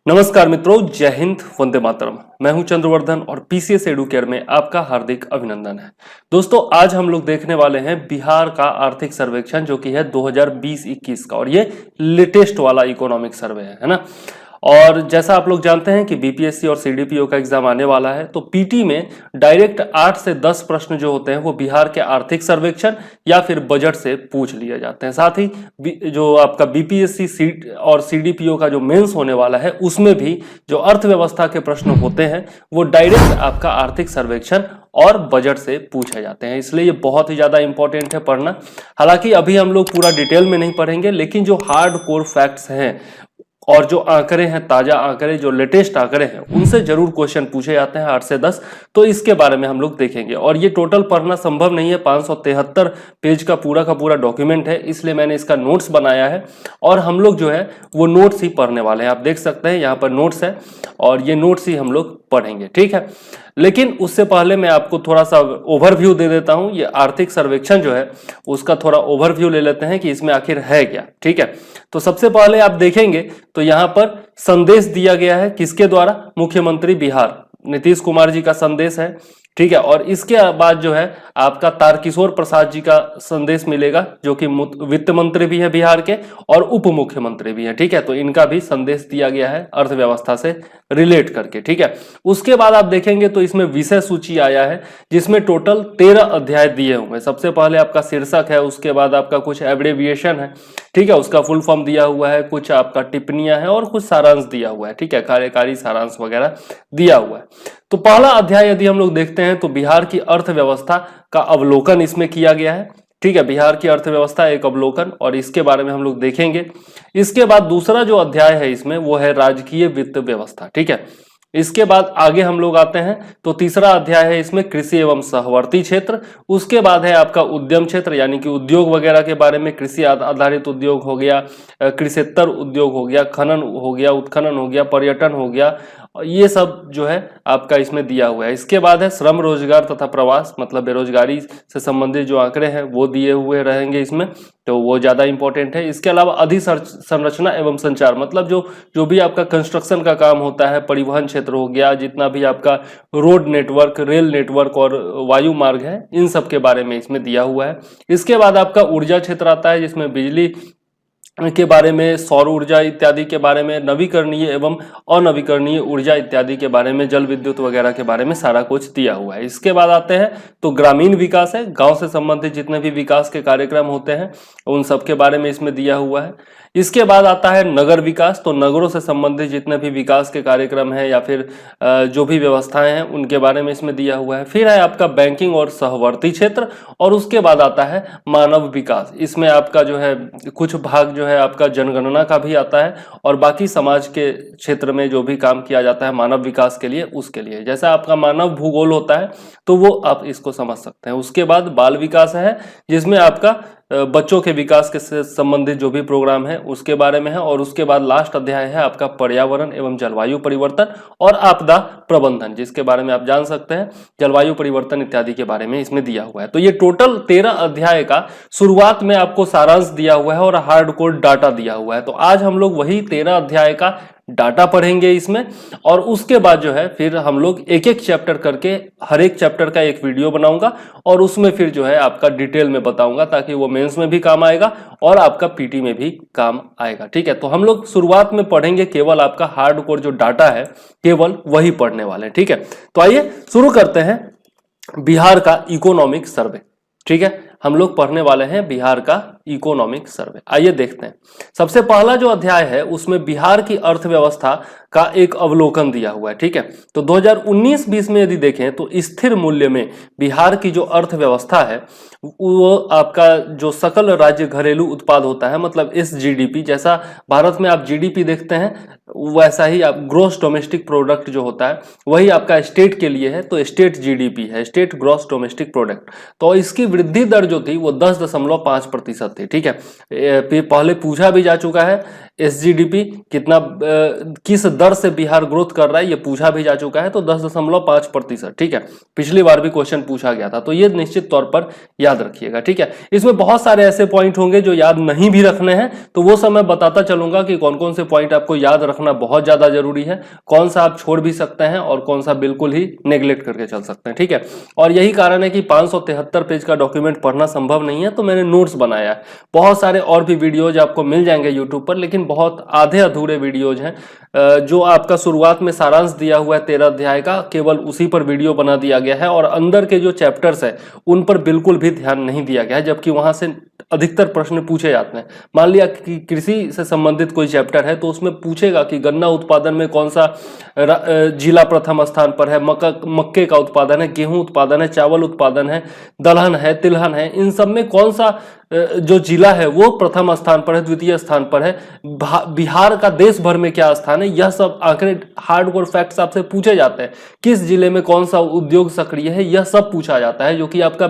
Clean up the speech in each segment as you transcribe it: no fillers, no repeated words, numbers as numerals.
नमस्कार मित्रों, जय हिंद, वंदे मातरम। मैं हूं चंद्रवर्धन और पीसीएस एडुकेयर में आपका हार्दिक अभिनंदन है। दोस्तों, आज हम लोग देखने वाले हैं बिहार का आर्थिक सर्वेक्षण जो कि है 2020-21 का, और ये लेटेस्ट वाला इकोनॉमिक सर्वे है ना। और जैसा आप लोग जानते हैं कि बीपीएससी और सीडीपीओ का एग्जाम आने वाला है, तो पीटी में डायरेक्ट 8 से 10 प्रश्न जो होते हैं वो बिहार के आर्थिक सर्वेक्षण या फिर बजट से पूछ लिए जाते हैं। साथ ही जो आपका बीपीएससी और सीडीपीओ का जो मेंस होने वाला है उसमें भी जो अर्थव्यवस्था के प्रश्न होते हैं वो डायरेक्ट आपका आर्थिक सर्वेक्षण और बजट से पूछे जाते हैं, इसलिए ये बहुत ही ज्यादा इंपॉर्टेंट है पढ़ना। हालांकि अभी हम लोग पूरा डिटेल में नहीं पढ़ेंगे, लेकिन जो हार्ड कोर फैक्ट्स हैं और जो आंकड़े हैं, ताजा आंकड़े, जो लेटेस्ट आंकड़े हैं, उनसे जरूर क्वेश्चन पूछे जाते हैं 8 से 10। तो इसके बारे में हम लोग देखेंगे, और ये टोटल पढ़ना संभव नहीं है। 573 पेज का पूरा डॉक्यूमेंट है, इसलिए मैंने इसका नोट्स बनाया है और हम लोग जो है वो नोट्स ही पढ़ने वाले हैं। आप देख सकते हैं यहाँ पर नोट्स है और ये नोट्स ही हम लोग पढ़ेंगे, ठीक है। लेकिन उससे पहले मैं आपको थोड़ा सा ओवरव्यू दे देता हूं। ये आर्थिक सर्वेक्षण जो है उसका थोड़ा ओवरव्यू ले लेते हैं कि इसमें आखिर है क्या, ठीक है। तो सबसे पहले आप देखेंगे तो यहां पर संदेश दिया गया है, किसके द्वारा? मुख्यमंत्री बिहार नीतीश कुमार जी का संदेश है, ठीक है। और इसके बाद जो है आपका तारकिशोर प्रसाद जी का संदेश मिलेगा, जो कि वित्त मंत्री भी है बिहार के और उप मुख्यमंत्री भी है, ठीक है। तो इनका भी संदेश दिया गया है अर्थव्यवस्था से रिलेट करके, ठीक है। उसके बाद आप देखेंगे तो इसमें विषय सूची आया है, जिसमें टोटल 13 अध्याय दिए हुए हैं। सबसे पहले आपका शीर्षक है, उसके बाद आपका कुछ एब्रेविएशन है, ठीक है, उसका फुल फॉर्म दिया हुआ है, कुछ आपका टिप्पणियां है और कुछ सारांश दिया हुआ है, ठीक है, कार्यकारी सारांश वगैरह दिया हुआ है। तो पहला अध्याय यदि हम लोग देखते हैं तो बिहार की अर्थव्यवस्था का अवलोकन इसमें किया गया है, ठीक है। बिहार की अर्थव्यवस्था एक अवलोकन, और इसके बारे में हम लोग देखेंगे। इसके बाद दूसरा जो अध्याय है इसमें वो है राजकीय वित्त व्यवस्था, ठीक है। इसके बाद आगे हम लोग आते हैं तो तीसरा अध्याय है इसमें कृषि एवं सहवर्ती क्षेत्र। उसके बाद है आपका उद्यम क्षेत्र, यानी कि उद्योग वगैरह के बारे में, कृषि आधारित उद्योग हो गया, कृषितर उद्योग हो गया, खनन हो गया, उत्खनन हो गया, पर्यटन हो गया, ये सब जो है आपका इसमें दिया हुआ है। इसके बाद है श्रम रोजगार तथा प्रवास, मतलब बेरोजगारी से संबंधित जो आंकड़े हैं वो दिए हुए रहेंगे इसमें, तो वो ज्यादा इंपॉर्टेंट है। इसके अलावा अधिसंरचना एवं संचार, मतलब जो भी आपका कंस्ट्रक्शन का काम होता है, परिवहन क्षेत्र हो गया, जितना भी आपका रोड नेटवर्क, रेल नेटवर्क और वायु मार्ग है, इन सब के बारे में इसमें दिया हुआ है। इसके बाद आपका ऊर्जा क्षेत्र आता है, जिसमें बिजली के बारे में, सौर ऊर्जा इत्यादि के बारे में, नवीकरणीय एवं अनवीकरणीय ऊर्जा इत्यादि के बारे में, जल विद्युत वगैरह के बारे में सारा कुछ दिया हुआ है। इसके बाद आते हैं तो ग्रामीण विकास है, गांव से संबंधित जितने भी विकास के कार्यक्रम होते हैं उन सब के बारे में इसमें दिया हुआ है। इसके बाद आता है नगर विकास, तो नगरों से संबंधित जितने भी विकास के कार्यक्रम हैं या फिर जो भी व्यवस्थाएं हैं उनके बारे में इसमें दिया हुआ है। फिर है आपका बैंकिंग और सहवर्ती क्षेत्र, और उसके बाद आता है मानव विकास। इसमें आपका जो है कुछ भाग जो है आपका जनगणना का भी आता है, और बाकी समाज के क्षेत्र में जो भी काम किया जाता है मानव विकास के लिए, उसके लिए, जैसा आपका मानव भूगोल होता है तो वो आप इसको समझ सकते हैं। उसके बाद बाल विकास है, जिसमें आपका बच्चों के विकास के से संबंधित जो भी प्रोग्राम है उसके बारे में है। और उसके बाद लास्ट अध्याय है आपका पर्यावरण एवं जलवायु परिवर्तन और आपदा प्रबंधन, जिसके बारे में आप जान सकते हैं, जलवायु परिवर्तन इत्यादि के बारे में इसमें दिया हुआ है। तो ये टोटल 13 अध्याय का शुरुआत में आपको सारांश दिया हुआ है और हार्डकोर डाटा दिया हुआ है। तो आज हम लोग वही 13 अध्याय का डाटा पढ़ेंगे इसमें, और उसके बाद जो है फिर हम लोग एक एक चैप्टर करके, हर एक चैप्टर का एक वीडियो बनाऊंगा और उसमें फिर जो है आपका डिटेल में बताऊंगा, ताकि वो मेंस में भी काम आएगा और आपका पीटी में भी काम आएगा, ठीक है। तो हम लोग शुरुआत में पढ़ेंगे केवल आपका हार्डकोर जो डाटा है, केवल वही पढ़ने वाले हैं, ठीक है। तो आइए शुरू करते हैं बिहार का इकोनॉमिक सर्वे, ठीक है। हम लोग पढ़ने वाले हैं बिहार का इकोनॉमिक सर्वे। आइए देखते हैं। सबसे पहला जो अध्याय है उसमें बिहार की अर्थव्यवस्था का एक अवलोकन दिया हुआ है, ठीक है। तो 2019-20 में यदि देखें तो स्थिर मूल्य में बिहार की जो अर्थव्यवस्था है वो आपका जो सकल राज्य घरेलू उत्पाद होता है, मतलब SGDP, जैसा भारत में आप GDP देखते हैं वैसा ही आप ग्रॉस डोमेस्टिक प्रोडक्ट जो होता है वही आपका स्टेट के लिए है, तो स्टेट GDP है, स्टेट ग्रॉस डोमेस्टिक प्रोडक्ट। तो इसकी वृद्धि दर जो थी वो 10.5% थी, ठीक है। पहले पूछा भी जा चुका है SGDP कितना, किस दर से बिहार ग्रोथ कर रहा है, ये पूछा भी जा चुका है, तो 10.5%, ठीक है। पिछली बार भी क्वेश्चन पूछा गया था, तो ये निश्चित तौर पर याद रखिएगा, ठीक है। इसमें बहुत सारे ऐसे पॉइंट होंगे जो याद नहीं भी रखने हैं, तो वो सब मैं बताता चलूंगा कि कौन कौन से पॉइंट आपको याद रखना रखना बहुत ज्यादा जरूरी है, कौन सा आप छोड़ भी सकते हैं और कौन सा बिल्कुल ही नेग्लेक्ट करके चल सकते हैं, ठीक है। और यही कारण है कि 573 पेज का डॉक्यूमेंट पढ़ना संभव नहीं है, तो मैंने नोट्स बनाया है। बहुत सारे और भी वीडियोज आपको मिल जाएंगे यूट्यूब पर, लेकिन बहुत आधे अधूरे वीडियोज हैं। जो आपका शुरुआत में सारांश दिया हुआ है 13 अध्याय का, केवल उसी पर वीडियो बना दिया गया है और अंदर के जो चैप्टर्स है उन पर बिल्कुल भी ध्यान नहीं दिया गया है, जबकि वहां से अधिकतर प्रश्न पूछे जाते हैं। मान लिया कि कृषि से संबंधित कोई चैप्टर है तो उसमें पूछेगा कि गन्ना उत्पादन में कौन सा जिला प्रथम स्थान पर है, मक्के का उत्पादन है, गेहूं उत्पादन है, चावल उत्पादन है, दलहन है, तिलहन है, इन सब में कौन सा जो जिला है वो प्रथम स्थान पर है, द्वितीय स्थान पर है, बिहार का देश भर में क्या स्थान है, यह सब आंकड़े हार्डकोर फैक्ट्स आपसे पूछे जाते हैं। किस जिले में कौन सा उद्योग सक्रिय है, यह सब पूछा जाता है, जो कि आपका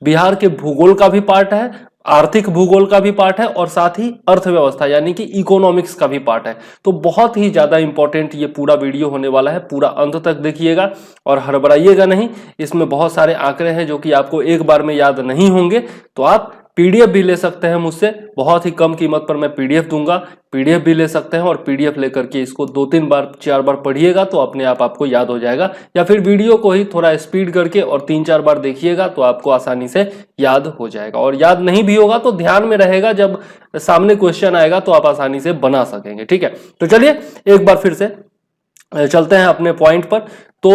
बिहार के भूगोल का भी पार्ट है, आर्थिक भूगोल का भी पार्ट है और साथ ही अर्थव्यवस्था यानी कि इकोनॉमिक्स का भी पार्ट है। तो बहुत ही ज्यादा इंपॉर्टेंट ये पूरा वीडियो होने वाला है, पूरा अंत तक देखिएगा और हड़बड़ाइएगा नहीं। इसमें बहुत सारे आंकड़े हैं जो कि आपको एक बार में याद नहीं होंगे, तो आप पीडीएफ भी ले सकते हैं मुझसे, बहुत ही कम कीमत पर मैं पीडीएफ दूंगा, पीडीएफ भी ले सकते हैं और पीडीएफ लेकर के इसको 2-3 बार 4 बार पढ़िएगा तो अपने आप आपको याद हो जाएगा, या फिर वीडियो को ही थोड़ा स्पीड करके और 3-4 बार देखिएगा तो आपको आसानी से याद हो जाएगा। और याद नहीं भी होगा तो ध्यान में रहेगा, जब सामने क्वेश्चन आएगा तो आप आसानी से बना सकेंगे, ठीक है। तो चलिए एक बार फिर से चलते हैं अपने पॉइंट पर। तो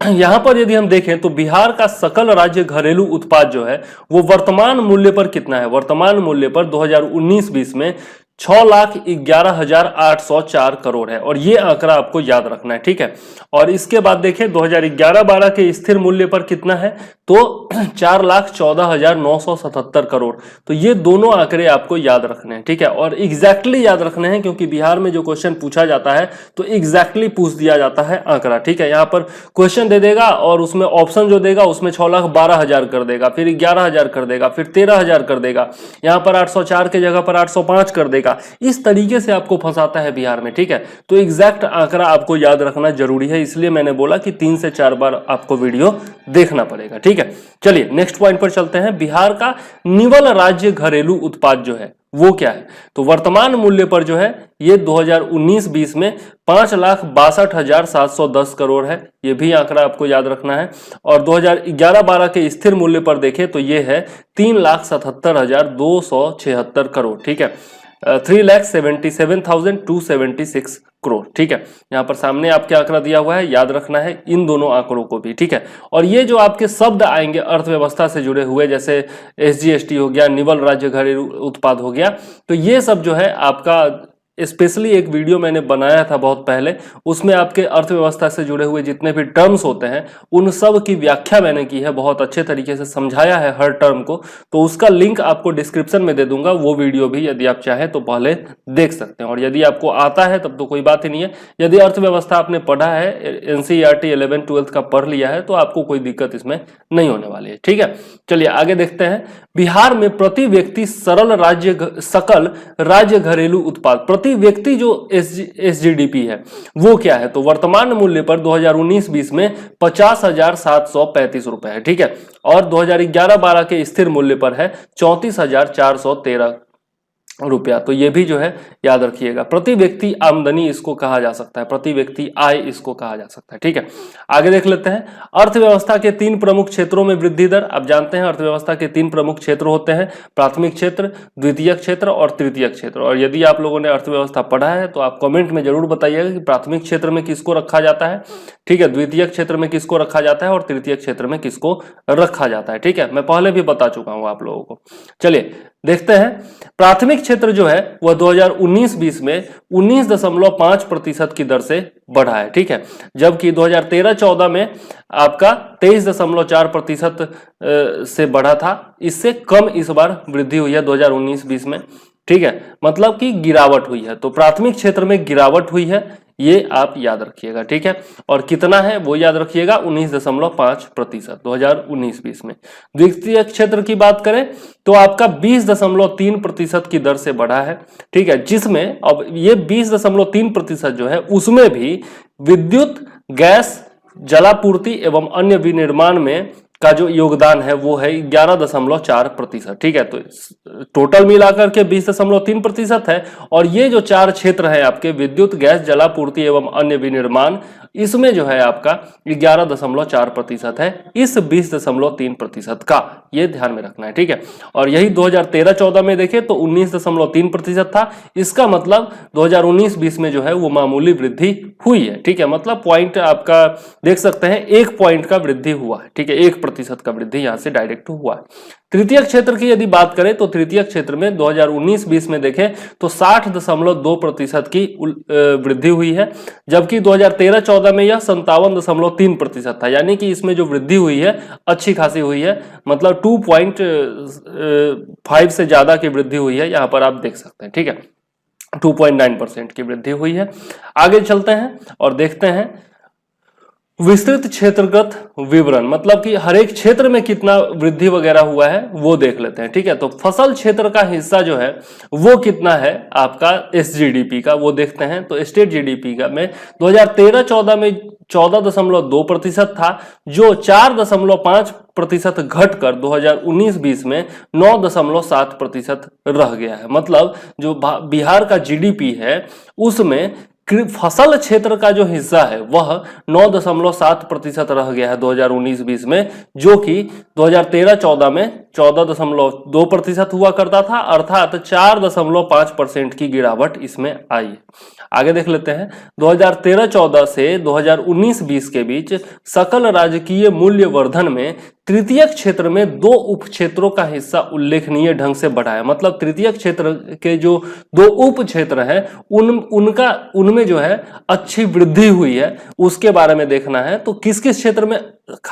यहां पर यदि हम देखें तो बिहार का सकल राज्य घरेलू उत्पाद जो है वो वर्तमान मूल्य पर कितना है, वर्तमान मूल्य पर 2019-20 में 6,11,804 करोड़ है, और ये आंकड़ा आपको याद रखना है, ठीक है। और इसके बाद देखें 2011-12 के स्थिर मूल्य पर कितना है, तो 4,14,977 करोड़। तो ये दोनों आंकड़े आपको याद रखने हैं, ठीक है, और एग्जैक्टली याद रखने हैं, क्योंकि बिहार में जो क्वेश्चन पूछा जाता है तो एग्जैक्टली पूछ दिया जाता है आंकड़ा, ठीक है। यहाँ पर क्वेश्चन दे देगा और उसमें ऑप्शन जो देगा उसमें 6,12,000 कर देगा, फिर 11,000 कर देगा, फिर 13,000 कर देगा, यहाँ पर 804 के जगह पर 805 कर देगा। इस तरीके से आपको फंसाता है बिहार में, ठीक है। तो एग्जैक्ट आंकड़ा आपको याद रखना जरूरी है, इसलिए मैंने बोला कि 3 से 4 बार आपको वीडियो देखना पड़ेगा, ठीक है। चलिए नेक्स्ट पॉइंट पर चलते हैं। बिहार का निवल राज्य घरेलू उत्पाद जो है वो क्या है, तो वर्तमान मूल्य पर जो है ये 2019-20 में 5,62,710 करोड़ है, ये भी आंकड़ा आपको याद रखना है। और 2011-12 के स्थिर मूल्य पर देखें तो ये है 3,77,276 करोड़, ठीक है, 3,77,276 करोड़, ठीक है। यहां पर सामने आपके आंकड़ा दिया हुआ है, याद रखना है इन दोनों आंकड़ों को भी, ठीक है। और ये जो आपके शब्द आएंगे अर्थव्यवस्था से जुड़े हुए, जैसे एसजीएसटी हो गया, निवल राज्य घरेलू उत्पाद हो गया, तो ये सब जो है आपका स्पेशली एक वीडियो मैंने बनाया था बहुत पहले, उसमें आपके अर्थव्यवस्था से जुड़े हुए जितने भी टर्म्स होते हैं उन सब की व्याख्या मैंने की है, बहुत अच्छे तरीके से समझाया है हर टर्म को, तो उसका लिंक आपको डिस्क्रिप्शन में दे दूंगा, वो वीडियो भी यदि आप चाहें तो पहले देख सकते हैं। और यदि आपको आता है तब तो कोई बात ही नहीं है, यदि अर्थव्यवस्था आपने पढ़ा है, एनसीईआरटी 11-12 का पढ़ लिया है, तो आपको कोई दिक्कत इसमें नहीं होने वाली है, ठीक है। चलिए आगे देखते हैं। बिहार में प्रति व्यक्ति सकल राज्य घरेलू उत्पाद, प्रति व्यक्ति जो एसजीडीपी है वो क्या है, तो वर्तमान मूल्य पर 2019-20 में 50,735 रुपए है, ठीक है। और 2011-12 के स्थिर मूल्य पर है 34,413 रुपया। तो ये भी जो है याद रखिएगा, प्रति व्यक्ति आमदनी इसको कहा जा सकता है, प्रति व्यक्ति आय इसको कहा जा सकता है, ठीक है। आगे देख लेते हैं। अर्थव्यवस्था के 3 प्रमुख क्षेत्रों में वृद्धि दर, आप जानते हैं अर्थव्यवस्था के 3 प्रमुख क्षेत्र होते हैं, प्राथमिक क्षेत्र, द्वितीयक क्षेत्र और तृतीयक क्षेत्र। और यदि आप लोगों ने अर्थव्यवस्था पढ़ा है तो आप कमेंट में जरूर बताइएगा कि प्राथमिक क्षेत्र में किसको रखा जाता है, ठीक है, द्वितीयक क्षेत्र में किसको रखा जाता है और तृतीयक क्षेत्र में किसको रखा जाता है, ठीक है। मैं पहले भी बता चुका हूं आप लोगों को। चलिए देखते हैं। प्राथमिक क्षेत्र जो है वह 2019-20 में 19.5% की दर से बढ़ा है, ठीक है, जबकि 2013-14 में आपका 23.4% से बढ़ा था, इससे कम इस बार वृद्धि हुई है 2019-20 में, ठीक है, मतलब कि गिरावट हुई है। तो प्राथमिक क्षेत्र में गिरावट हुई है, ये आप याद रखिएगा, ठीक है। और कितना है वो याद रखिएगा, 19.5% 2019-20 में। द्वितीय क्षेत्र की बात करें तो आपका 20.3% की दर से बढ़ा है, ठीक है, जिसमें अब ये 20.3% जो है उसमें भी विद्युत, गैस, जलापूर्ति एवं अन्य विनिर्माण में का जो योगदान है वो है 11.4%। ठीक है, तो टोटल मिलाकर के 20.3% है। और ये जो 4 क्षेत्र है आपके विद्युत, गैस, जलापूर्ति एवं अन्य विनिर्माण, इसमें जो है आपका 11.4% है इस 20.3% का, ये ध्यान में रखना है। ठीक है, और यही 2013-14 में देखें तो 19.3% था। इसका मतलब 2019-20 में जो है वो मामूली वृद्धि हुई है। ठीक है, मतलब पॉइंट आपका देख सकते हैं 1 पॉइंट का वृद्धि हुआ है। ठीक है, 1% का वृद्धि यहां से डायरेक्ट हुआ है। तृतीय क्षेत्र की यदि बात करें तो तृतीय क्षेत्र में 2019-20 में देखें तो 60.2% की वृद्धि हुई है, जबकि 2013-14 में यह 57.3% था। यानी कि इसमें जो वृद्धि हुई है अच्छी खासी हुई है, मतलब 2.5 से ज्यादा की वृद्धि हुई है, यहां पर आप देख सकते हैं। ठीक है, 2.9% की वृद्धि हुई है। आगे चलते हैं और देखते हैं विस्तृत क्षेत्रगत विवरण, मतलब कि हर एक क्षेत्र में कितना वृद्धि वगैरह हुआ है वो देख लेते हैं। ठीक है, तो फसल क्षेत्र का हिस्सा जो है वो कितना है आपका एसजीडीपी का, वो देखते हैं। तो स्टेट जीडीपी का में 2013-14 में 14.2% था, जो 4.5% घटकर 2019-20 में 9.7% रह गया है। मतलब जो बिहार का जीडीपी है उसमें फसल क्षेत्र का जो हिस्सा है वह 9.7% रह गया है 2019-20 में, जो कि 2013-14 में 14.2% हुआ करता था, अर्थात 4.5% की गिरावट इसमें आई है। आगे देख लेते हैं 2013-14 से 2019-20 के बीच सकल राजकीय मूल्य वर्धन में तृतीय क्षेत्र में 2 उप क्षेत्रों का हिस्सा उल्लेखनीय ढंग से बढ़ा है। मतलब तृतीय क्षेत्र के जो 2 उप क्षेत्र हैं उनमें जो है अच्छी वृद्धि हुई है, उसके बारे में देखना है। तो किस किस क्षेत्र में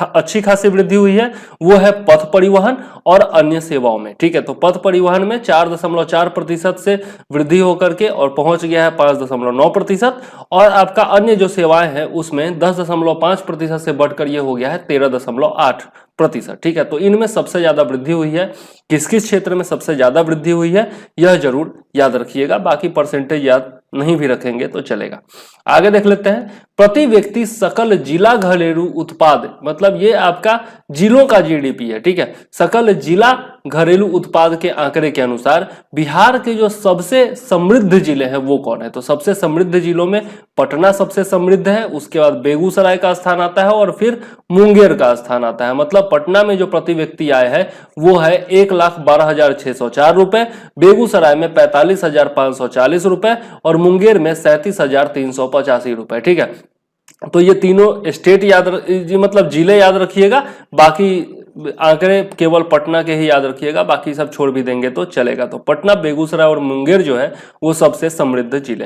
अच्छी खासी वृद्धि हुई है, वो है पथ परिवहन और अन्य सेवाओं में। ठीक है, तो पथ परिवहन में 4.4% से वृद्धि होकर के और पहुंच गया है 5.9%, और आपका अन्य जो सेवाएं हैं उसमें 10.5% से बढ़कर ये हो गया है 13.8%। ठीक है, तो इनमें सबसे ज्यादा वृद्धि हुई है। किस किस क्षेत्र में सबसे ज्यादा वृद्धि हुई है यह जरूर याद रखिएगा, बाकी परसेंटेज याद नहीं भी रखेंगे तो चलेगा। आगे देख लेते हैं प्रति व्यक्ति सकल जिला घरेलू उत्पाद, मतलब ये आपका जिलों का जीडीपी है। ठीक है, सकल जिला घरेलू उत्पाद के आंकड़े के अनुसार बिहार के जो सबसे समृद्ध जिले हैं वो कौन है। तो सबसे समृद्ध जिलों में पटना सबसे समृद्ध है, उसके बाद बेगूसराय का स्थान आता है और फिर मुंगेर का स्थान आता है। मतलब पटना में जो प्रति व्यक्ति आय है वो है 1,12,604 रुपए, बेगूसराय में 45,540 रुपए और मुंगेर में 37,385 रुपए। ठीक है, तो ये तीनों स्टेट मतलब जिले याद रखिएगा, बाकी आंकड़े केवल पटना के ही याद रखिएगा, बाकी सब छोड़ भी देंगे तो चलेगा। तो पटना, बेगूसराय और मुंगेर जो है वो सबसे समृद्ध जिले।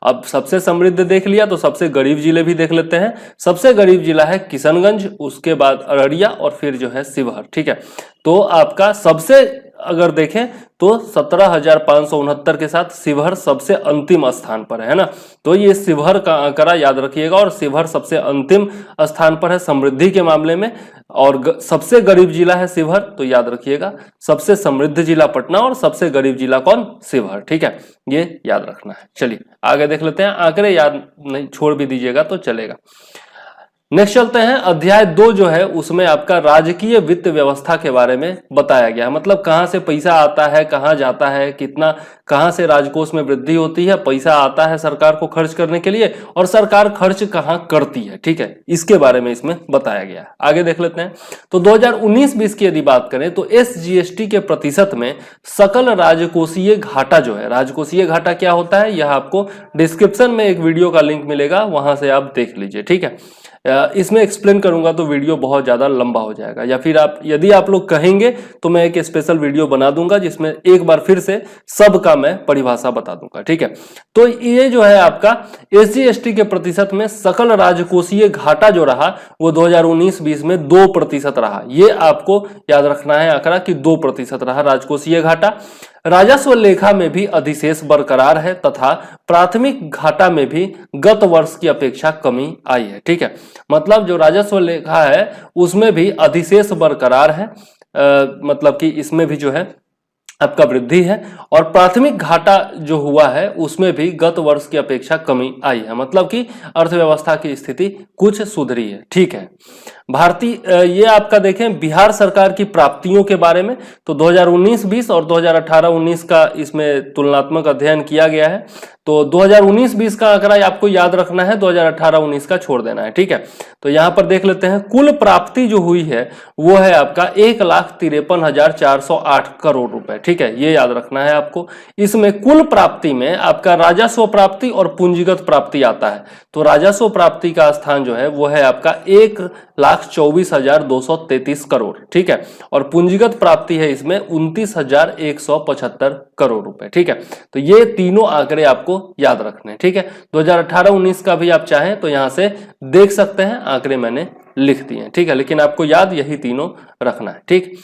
अब सबसे समृद्ध देख लिया तो सबसे गरीब जिले भी देख लेते हैं। सबसे गरीब जिला है किशनगंज, उसके बाद अररिया और फिर जो है शिवहर। ठीक है, तो आपका सबसे अगर देखें तो 17,569 के साथ शिवहर सबसे अंतिम स्थान पर है ना। तो ये शिवहर का आंकड़ा याद रखिएगा, और शिवहर सबसे अंतिम स्थान पर है समृद्धि के मामले में, और सबसे गरीब जिला है शिवहर। तो याद रखिएगा सबसे समृद्ध जिला पटना और सबसे गरीब जिला कौन, शिवहर। ठीक है, ये याद रखना है। चलिए आगे देख लेते हैं, आंकड़े याद नहीं छोड़ भी दीजिएगा तो चलेगा। नेक्स्ट चलते हैं, अध्याय 2 जो है उसमें आपका राजकीय वित्त व्यवस्था के बारे में बताया गया है। मतलब कहां से पैसा आता है, कहां जाता है, कितना कहां से राजकोष में वृद्धि होती है, पैसा आता है सरकार को खर्च करने के लिए और सरकार खर्च कहां करती है। ठीक है, इसके बारे में इसमें बताया गया है। आगे देख लेते हैं, तो 2019-20 की यदि बात करें तो SGST के प्रतिशत में सकल राजकोषीय घाटा जो है, राजकोषीय घाटा क्या होता है यह आपको डिस्क्रिप्शन में एक वीडियो का लिंक मिलेगा, वहां से आप देख लीजिए। ठीक है, इसमें एक्सप्लेन करूंगा तो वीडियो बहुत ज्यादा लंबा हो जाएगा, या फिर यदि आप लोग कहेंगे तो मैं एक स्पेशल वीडियो बना दूंगा जिसमें एक बार फिर से सबका मैं परिभाषा बता दूंगा। ठीक है, तो ये जो है आपका SGST के प्रतिशत में सकल राजकोषीय घाटा जो रहा वो 2019-20 में 2% रहा। ये आपको याद रखना है आंकड़ा कि 2% रहा राजकोषीय घाटा। राजस्व लेखा में भी अधिशेष बरकरार है तथा प्राथमिक घाटा में भी गत वर्ष की अपेक्षा कमी आई है। ठीक है, मतलब जो राजस्व लेखा है उसमें भी अधिशेष बरकरार है, मतलब कि इसमें भी जो है आपका वृद्धि है, और प्राथमिक घाटा जो हुआ है उसमें भी गत वर्ष की अपेक्षा कमी आई है, मतलब कि अर्थव्यवस्था की स्थिति कुछ सुधरी है। ठीक है, ये आपका देखें बिहार सरकार की प्राप्तियों के बारे में, तो 2019-20 और 2018-19 का इसमें तुलनात्मक अध्ययन किया गया है। तो 2019-20 का आंकड़ा आपको याद रखना है, 2018-19 का छोड़ देना है। ठीक है, तो यहां पर देख लेते हैं कुल प्राप्ति जो हुई है वो है आपका 1,53,408 करोड़ रुपए। ठीक है, ये याद रखना है आपको। इसमें कुल प्राप्ति में आपका राजस्व प्राप्ति और पूंजीगत प्राप्ति आता है। तो राजस्व प्राप्ति का स्थान जो है वो है आपका 1,24,233 करोड़। ठीक है, और पूंजीगत प्राप्ति है इसमें 29,175 करोड़ रुपए। ठीक है, तो ये तीनों आंकड़े आपको याद रखने हैं। ठीक है, 2018-19 का भी आप चाहें तो यहां से देख सकते हैं, आंकड़े मैंने लिख दिए हैं। ठीक है, लेकिन आपको याद यही तीनों रखना है। ठीक,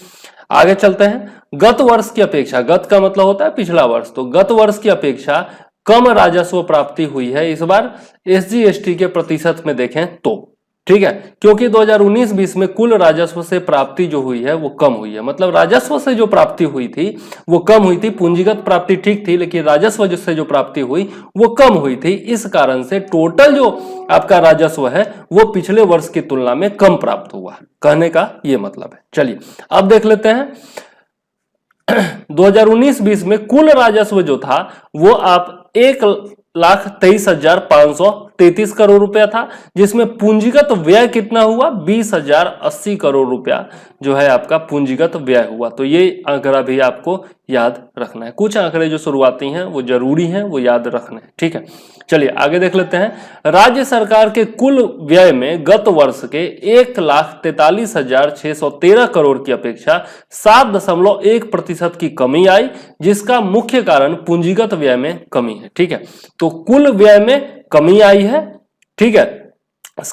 आगे चलते हैं। गत वर्ष की अपेक्षा, गत का मतलब होता है पिछला वर्ष, तो गत वर्ष की अपेक्षा कम राजस्व प्राप्ति हुई है इस बार एसजीएसटी के प्रतिशत में देखें तो। ठीक है, क्योंकि 2019-20 में कुल राजस्व से प्राप्ति जो हुई है वो कम हुई है, मतलब राजस्व से जो प्राप्ति हुई थी वो कम हुई थी। पूंजीगत प्राप्ति ठीक थी लेकिन राजस्व से जो प्राप्ति हुई वो कम हुई थी। इस कारण से टोटल जो आपका राजस्व है वो पिछले वर्ष की तुलना में कम प्राप्त हुआ, कहने का ये मतलब है। चलिए अब देख लेते हैं 2019-20 में कुल राजस्व जो था वो आप 1,23,533 करोड़ रुपया था, जिसमें पूंजीगत व्यय कितना हुआ 20,080 करोड़ रुपया जो है आपका पूंजीगत व्यय हुआ। तो ये आंकड़ा भी आपको याद रखना है। कुछ आंकड़े जो शुरुआती हैं वो जरूरी हैं, वो याद रखना है। ठीक है, चलिए आगे देख लेते हैं। राज्य सरकार के कुल व्यय में गत वर्ष के 1,43,613 करोड़ की अपेक्षा 7.1% की कमी आई, जिसका मुख्य कारण पूंजीगत व्यय में कमी है। ठीक है, तो कुल व्यय में कमी आई है। ठीक है,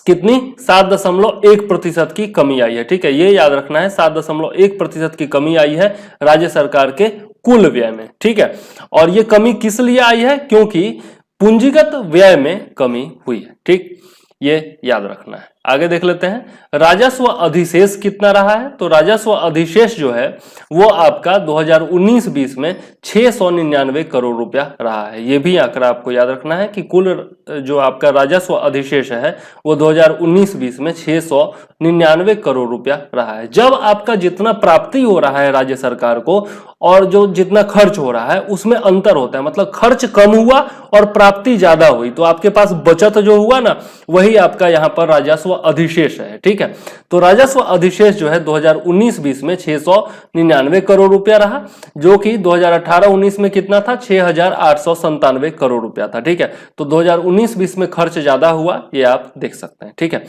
कितनी 7.1% की कमी आई है। ठीक है, ये याद रखना है, 7.1% की कमी आई है राज्य सरकार के कुल व्यय में। ठीक है, और ये कमी किस लिए आई है, क्योंकि पूंजीगत व्यय में कमी हुई है। ठीक, ये याद रखना है। आगे देख लेते हैं राजस्व अधिशेष कितना रहा है। तो राजस्व अधिशेष जो है वो आपका 2019-20 में 699 करोड़ रुपया रहा है। ये भी आंकड़ा आपको याद रखना है कि कुल जो आपका राजस्व अधिशेष है वो 2019-20 में 699 करोड़ रुपया रहा है। जब आपका जितना प्राप्ति हो रहा है राज्य सरकार को और जो जितना खर्च हो रहा है उसमें अंतर होता है, मतलब खर्च कम हुआ और प्राप्ति ज्यादा हुई, तो आपके पास बचत जो हुआ ना वही आपका यहाँ पर राजस्व अधिशेष है। ठीक है, तो राजस्व अधिशेष जो है 2019-20 में 699 करोड़ रुपया रहा, जो कि 2018-19 में कितना था 6,897 करोड़ रुपया था। ठीक है, तो 2019-20 में खर्च ज्यादा हुआ, ये आप देख सकते हैं। ठीक है,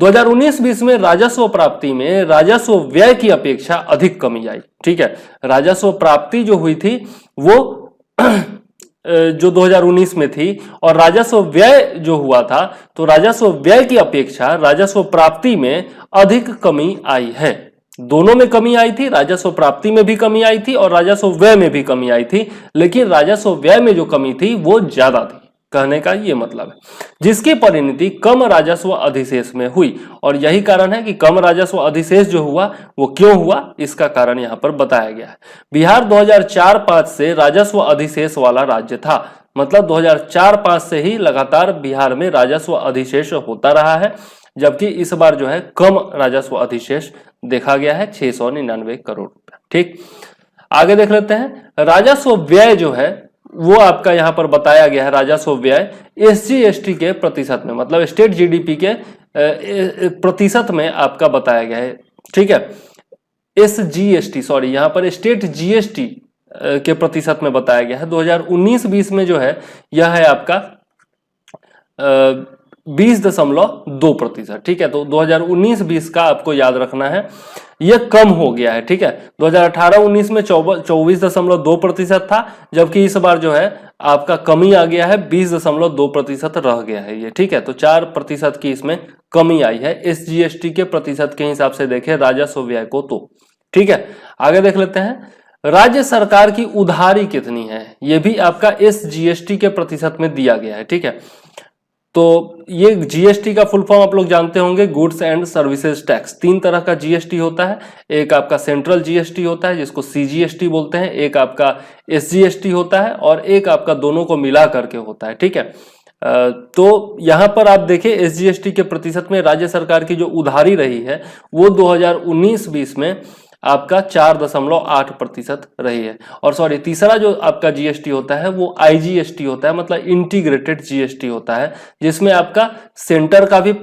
2019-20 में राजस्व प्राप्ति में राजस्व व्यय की अपेक्षा अधिक कमी आई। ठीक है, राजस्व प्राप्ति जो हुई थी वो जो 2019 में थी, और राजस्व व्यय जो हुआ था तो राजस्व व्यय की अपेक्षा राजस्व प्राप्ति में अधिक कमी आई है। दोनों में कमी आई थी, राजस्व प्राप्ति में भी कमी आई थी और राजस्व व्यय में भी कमी आई थी, लेकिन राजस्व व्यय में जो कमी थी वो ज्यादा थी, कहने का ये मतलब है, जिसकी परिणति कम राजस्व अधिशेष में हुई। और यही कारण है कि कम राजस्व अधिशेष जो हुआ वो क्यों हुआ, इसका कारण यहां पर बताया गया है। बिहार 2004-05 से राजस्व अधिशेष वाला राज्य था, मतलब 2004-05 से ही लगातार बिहार में राजस्व अधिशेष होता रहा है, जबकि इस बार जो है कम राजस्व अधिशेष देखा गया है 699 करोड़ रुपया। ठीक, आगे देख लेते हैं राजस्व व्यय जो है वो आपका यहां पर बताया गया है। राजस्व व्यय एसजीएसटी के प्रतिशत में, मतलब स्टेट जीडीपी के प्रतिशत में आपका बताया गया है। ठीक है, एसजीएसटी सॉरी, यहां पर स्टेट जीएसटी के प्रतिशत में बताया गया है। 2019-20 में जो है यह है आपका 20.2%। ठीक है, तो 2019-20 का आपको याद रखना है, यह कम हो गया है। ठीक है, 2018-19 में 24.2% था, जबकि इस बार जो है आपका कमी आ गया है, 20.2% रह गया है ये। ठीक है, तो 4% की इसमें कमी आई है एसजीएसटी के प्रतिशत के हिसाब से देखें राजस्व व्यय को तो। ठीक है, आगे देख लेते हैं राज्य सरकार की उधारी कितनी है, यह भी आपका एसजीएसटी के प्रतिशत में दिया गया है। ठीक है, तो ये जीएसटी का फुल फॉर्म आप लोग जानते होंगे, गुड्स एंड सर्विसेज टैक्स। तीन तरह का जीएसटी होता है, एक आपका सेंट्रल जीएसटी होता है जिसको सीजीएसटी बोलते हैं, एक आपका एसजीएसटी होता है और एक आपका दोनों को मिला करके होता है, ठीक है। तो यहां पर आप देखें एसजीएसटी के प्रतिशत में राज्य सरकार की जो उधारी रही है वो 2019-20 में आपका 4.8% रही है। और सॉरी, तीसरा जो आपका जीएसटी होता है वो आईजीएसटी होता है, मतलब इंटीग्रेटेड जीएसटी होता है, जिसमें आपका सेंटर का भी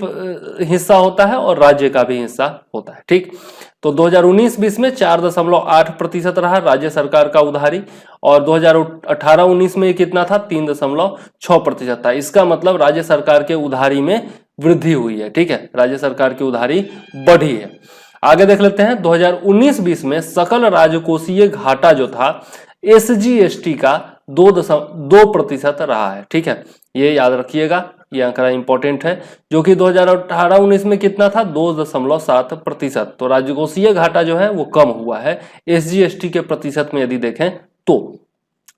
हिस्सा होता है और राज्य का भी हिस्सा होता है, ठीक। तो 2019-20 में 4.8% रहा राज्य सरकार का उधारी, और 2018-19 में कितना था, 3.6% था। इसका मतलब राज्य सरकार के उधारी में वृद्धि हुई है, ठीक है, राज्य सरकार की उधारी बढ़ी है। आगे देख लेते हैं 2019-20 में सकल राजकोषीय घाटा जो था एसजीएसटी का 2% रहा है, ठीक है, ये याद रखिएगा, ये आंकड़ा इंपॉर्टेंट है, जो कि 2018-19 में कितना था, 2.7%। तो राजकोषीय घाटा जो है वो कम हुआ है एसजीएसटी के प्रतिशत में यदि देखें तो।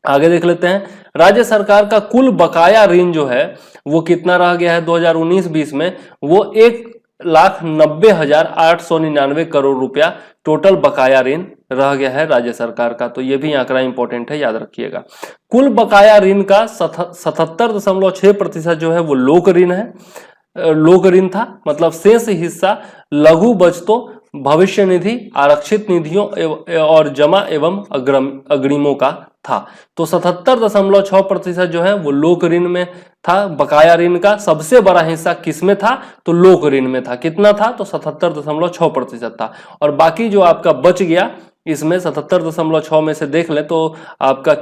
आगे देख लेते हैं राज्य सरकार का कुल बकाया ऋण जो है वो कितना रह गया है 2019-20 में, वो 1,90,899 करोड़ रुपया टोटल बकाया ऋण रह गया है राज्य सरकार का। तो ये भी आंकड़ा इंपॉर्टेंट है, याद रखिएगा। कुल बकाया ऋण का 77.6% जो है वो लोक ऋण है, लोक ऋण था, मतलब शेष हिस्सा लघु बचतों, भविष्य निधि, आरक्षित निधियों और जमा एवं अग्रिमों का था। तो 77.6% जो है वो लोक ऋण में था। बकाया ऋण का सबसे बड़ा हिस्सा किसमें था, तो लोक ऋण में था। कितना था, तो 77.6% था। और बाकी जो आपका बच गया इसमें 77.6 में से देख ले तो आपका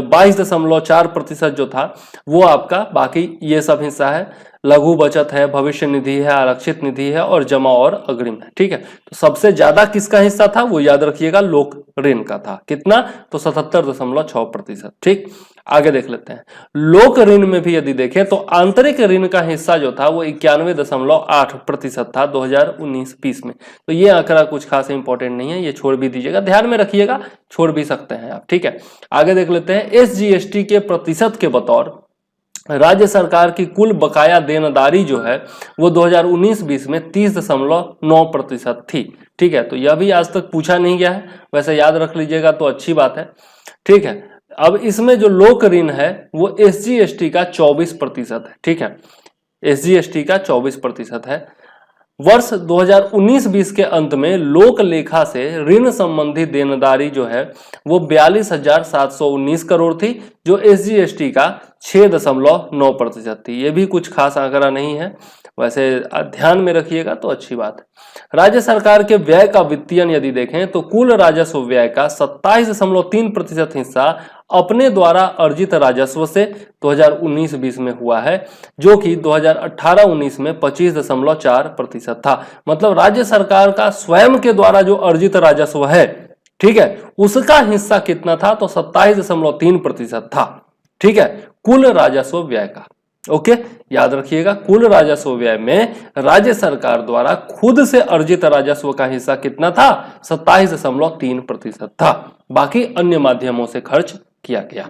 22.4% जो था वो आपका बाकी ये सब हिस्सा है, लघु बचत है, भविष्य निधि है, आरक्षित निधि है और जमा और अग्रिम है, ठीक है। तो सबसे ज्यादा किसका हिस्सा था, वो याद रखिएगा लोक ऋण का था। कितना, तो 77.6%, ठीक। आगे देख लेते हैं लोक ऋण में भी यदि देखें तो आंतरिक ऋण का हिस्सा जो था वो 91.8% था 2019-20 में। तो ये आंकड़ा कुछ खास इंपॉर्टेंट नहीं है, ये छोड़ भी दीजिएगा, ध्यान में रखिएगा, छोड़ भी सकते हैं आप, ठीक है। आगे देख लेते हैं एसजीएसटी के प्रतिशत के बतौर राज्य सरकार की कुल बकाया देनदारी जो है वो 2019-20 में 30.9% थी, ठीक है। तो यह भी आज तक पूछा नहीं गया है, वैसे याद रख लीजिएगा तो अच्छी बात है, ठीक है। अब इसमें जो लोक ऋण है वो एसजीएसटी का 24% है, ठीक है, एसजीएसटी का 24% है। वर्ष 2019-20 के अंत में लोक लेखा से ऋण संबंधी देनदारी जो है वो 42,719 करोड़ थी, जो एसजीएसटी का 6.9% थी। ये भी कुछ खास आंकड़ा नहीं है, वैसे ध्यान में रखिएगा तो अच्छी बात है। राज्य सरकार के व्यय का वित्तीयन यदि देखें तो कुल राजस्व व्यय का 27.3% हिस्सा अपने द्वारा अर्जित राजस्व से 2019-20 में हुआ है, जो कि 2018-19 में 25.4% था। मतलब राज्य सरकार का स्वयं के द्वारा जो अर्जित राजस्व है, ठीक है, उसका हिस्सा कितना था, तो 27.3% था, ठीक है, कुल राजस्व व्यय का। ओके, याद रखिएगा कुल राजस्व व्यय में राज्य सरकार द्वारा खुद से अर्जित राजस्व का हिस्सा कितना था, 27.3% था। बाकी अन्य माध्यमों से खर्च किया गया।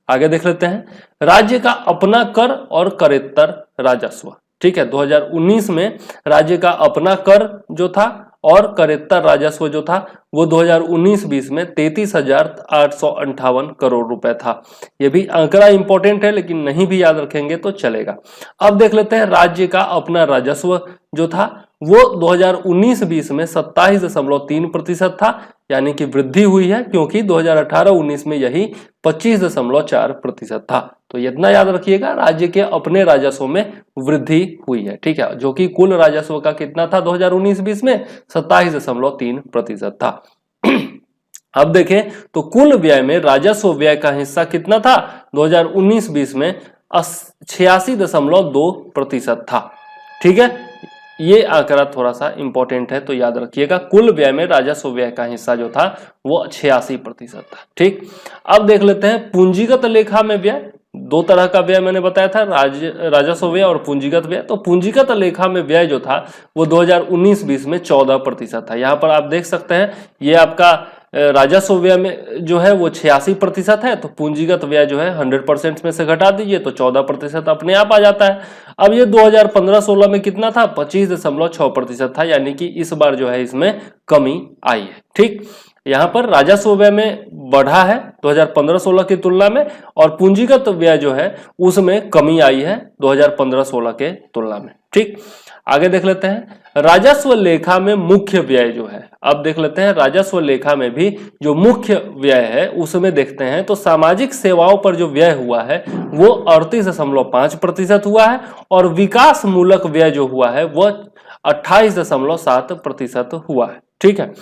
आगे देख लेते हैं राज्य का अपना कर और करेत्तर राजस्व, ठीक है। 2019 में राज्य का अपना कर जो था और करेत्तर राजस्व जो था वो 2019-20 में 33,858 करोड़ रुपए था। यह भी आंकड़ा इंपॉर्टेंट है, लेकिन नहीं भी याद रखेंगे तो चलेगा। अब देख लेते हैं राज्य का अपना राजस्व जो था वो 2019-20 में 27.3% था, यानी कि वृद्धि हुई है, क्योंकि 2018-19 में यही 25.4% था। तो इतना याद रखिएगा, राज्य के अपने राजस्व में वृद्धि हुई है, ठीक है, जो कि कुल राजस्व का कितना था 2019-20 में 27.3% था। अब देखें तो कुल व्यय में राजस्व व्यय का हिस्सा कितना था 2019-20 में 86.2% था, ठीक है। ये आंकड़ा थोड़ा सा इंपॉर्टेंट है, तो याद रखिएगा कुल व्यय में राजस्व व्यय का हिस्सा जो था वो 86% था, ठीक। अब देख लेते हैं पूंजीगत लेखा में व्यय। दो तरह का व्यय मैंने बताया था, राजस्व व्यय और पूंजीगत व्यय। तो पूंजीगत लेखा में व्यय जो था वो 2019-20 में 14% था। यहाँ पर आप देख सकते हैं ये आपका राजस्व व्यय में जो है वो 86% है, तो पूंजीगत व्यय जो है 100% में से घटा दीजिए तो 14% अपने आप आ जाता है। अब ये 2015-16 में कितना था, 25.6% था, यानी कि इस बार जो है इसमें कमी आई है। ठीक, यहाँ पर राजस्व व्यय में बढ़ा है 2015-16 की तुलना में, और पूंजीगत व्यय जो है उसमें कमी आई है 2015-16 के तुलना में। ठीक, आगे देख लेते हैं राजस्व लेखा में मुख्य व्यय जो है। अब देख लेते हैं राजस्व लेखा में भी जो मुख्य व्यय है उसमें देखते हैं तो सामाजिक सेवाओं पर जो व्यय हुआ है वो 38.5% हुआ है, और विकास मूलक व्यय जो हुआ है वह 28.7% हुआ है। ठीक है,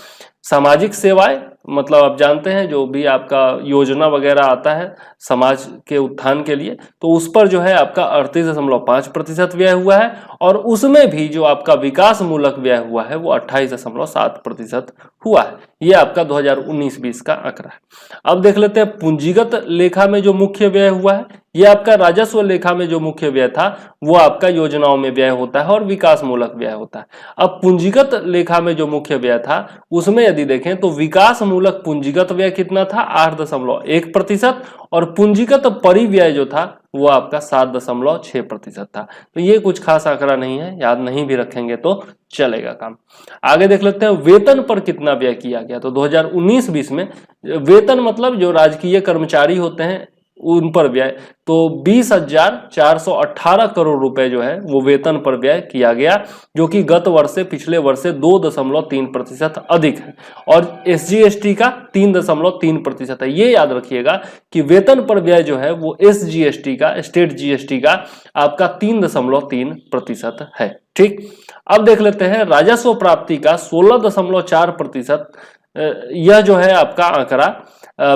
सामाजिक सेवाएं मतलब आप जानते हैं जो भी आपका योजना वगैरह आता है समाज के उत्थान के लिए, तो उस पर जो है आपका 38.5% व्यय हुआ है, और उसमें भी जो आपका विकास मूलक व्यय हुआ है वो 28.7% हुआ है। ये आपका 2019-20 का आंकड़ा है। अब देख लेते हैं पूंजीगत लेखा में जो मुख्य व्यय हुआ है, ये आपका राजस्व लेखा में जो मुख्य व्यय था वो आपका योजनाओं में व्यय होता है और विकास मूलक व्यय होता है। अब पूंजीगत लेखा में जो मुख्य व्यय था उसमें यदि देखें तो विकास मूलक पूंजीगत व्यय कितना था, 8.1%, और पूंजीगत परिव्यय जो था वो आपका 7.6% था। तो ये कुछ खास आंकड़ा नहीं है, याद नहीं भी रखेंगे तो चलेगा काम। आगे देख लेते हैं वेतन पर कितना व्यय किया गया। तो 2019-20 में वेतन मतलब जो राजकीय कर्मचारी होते हैं उन पर व्यय, तो 20,418 करोड़ रुपए जो है वो वेतन पर व्यय किया गया, जो कि गत वर्ष से पिछले वर्ष से 2.3% अधिक है, और SGST का 3.3% है। ये याद रखिएगा कि वेतन पर व्यय जो है वो SGST का, स्टेट GST का आपका 3.3% है। ठीक, अब देख लेते हैं राजस्व प्राप्ति का 16.4%, यह जो है आपका आंकड़ा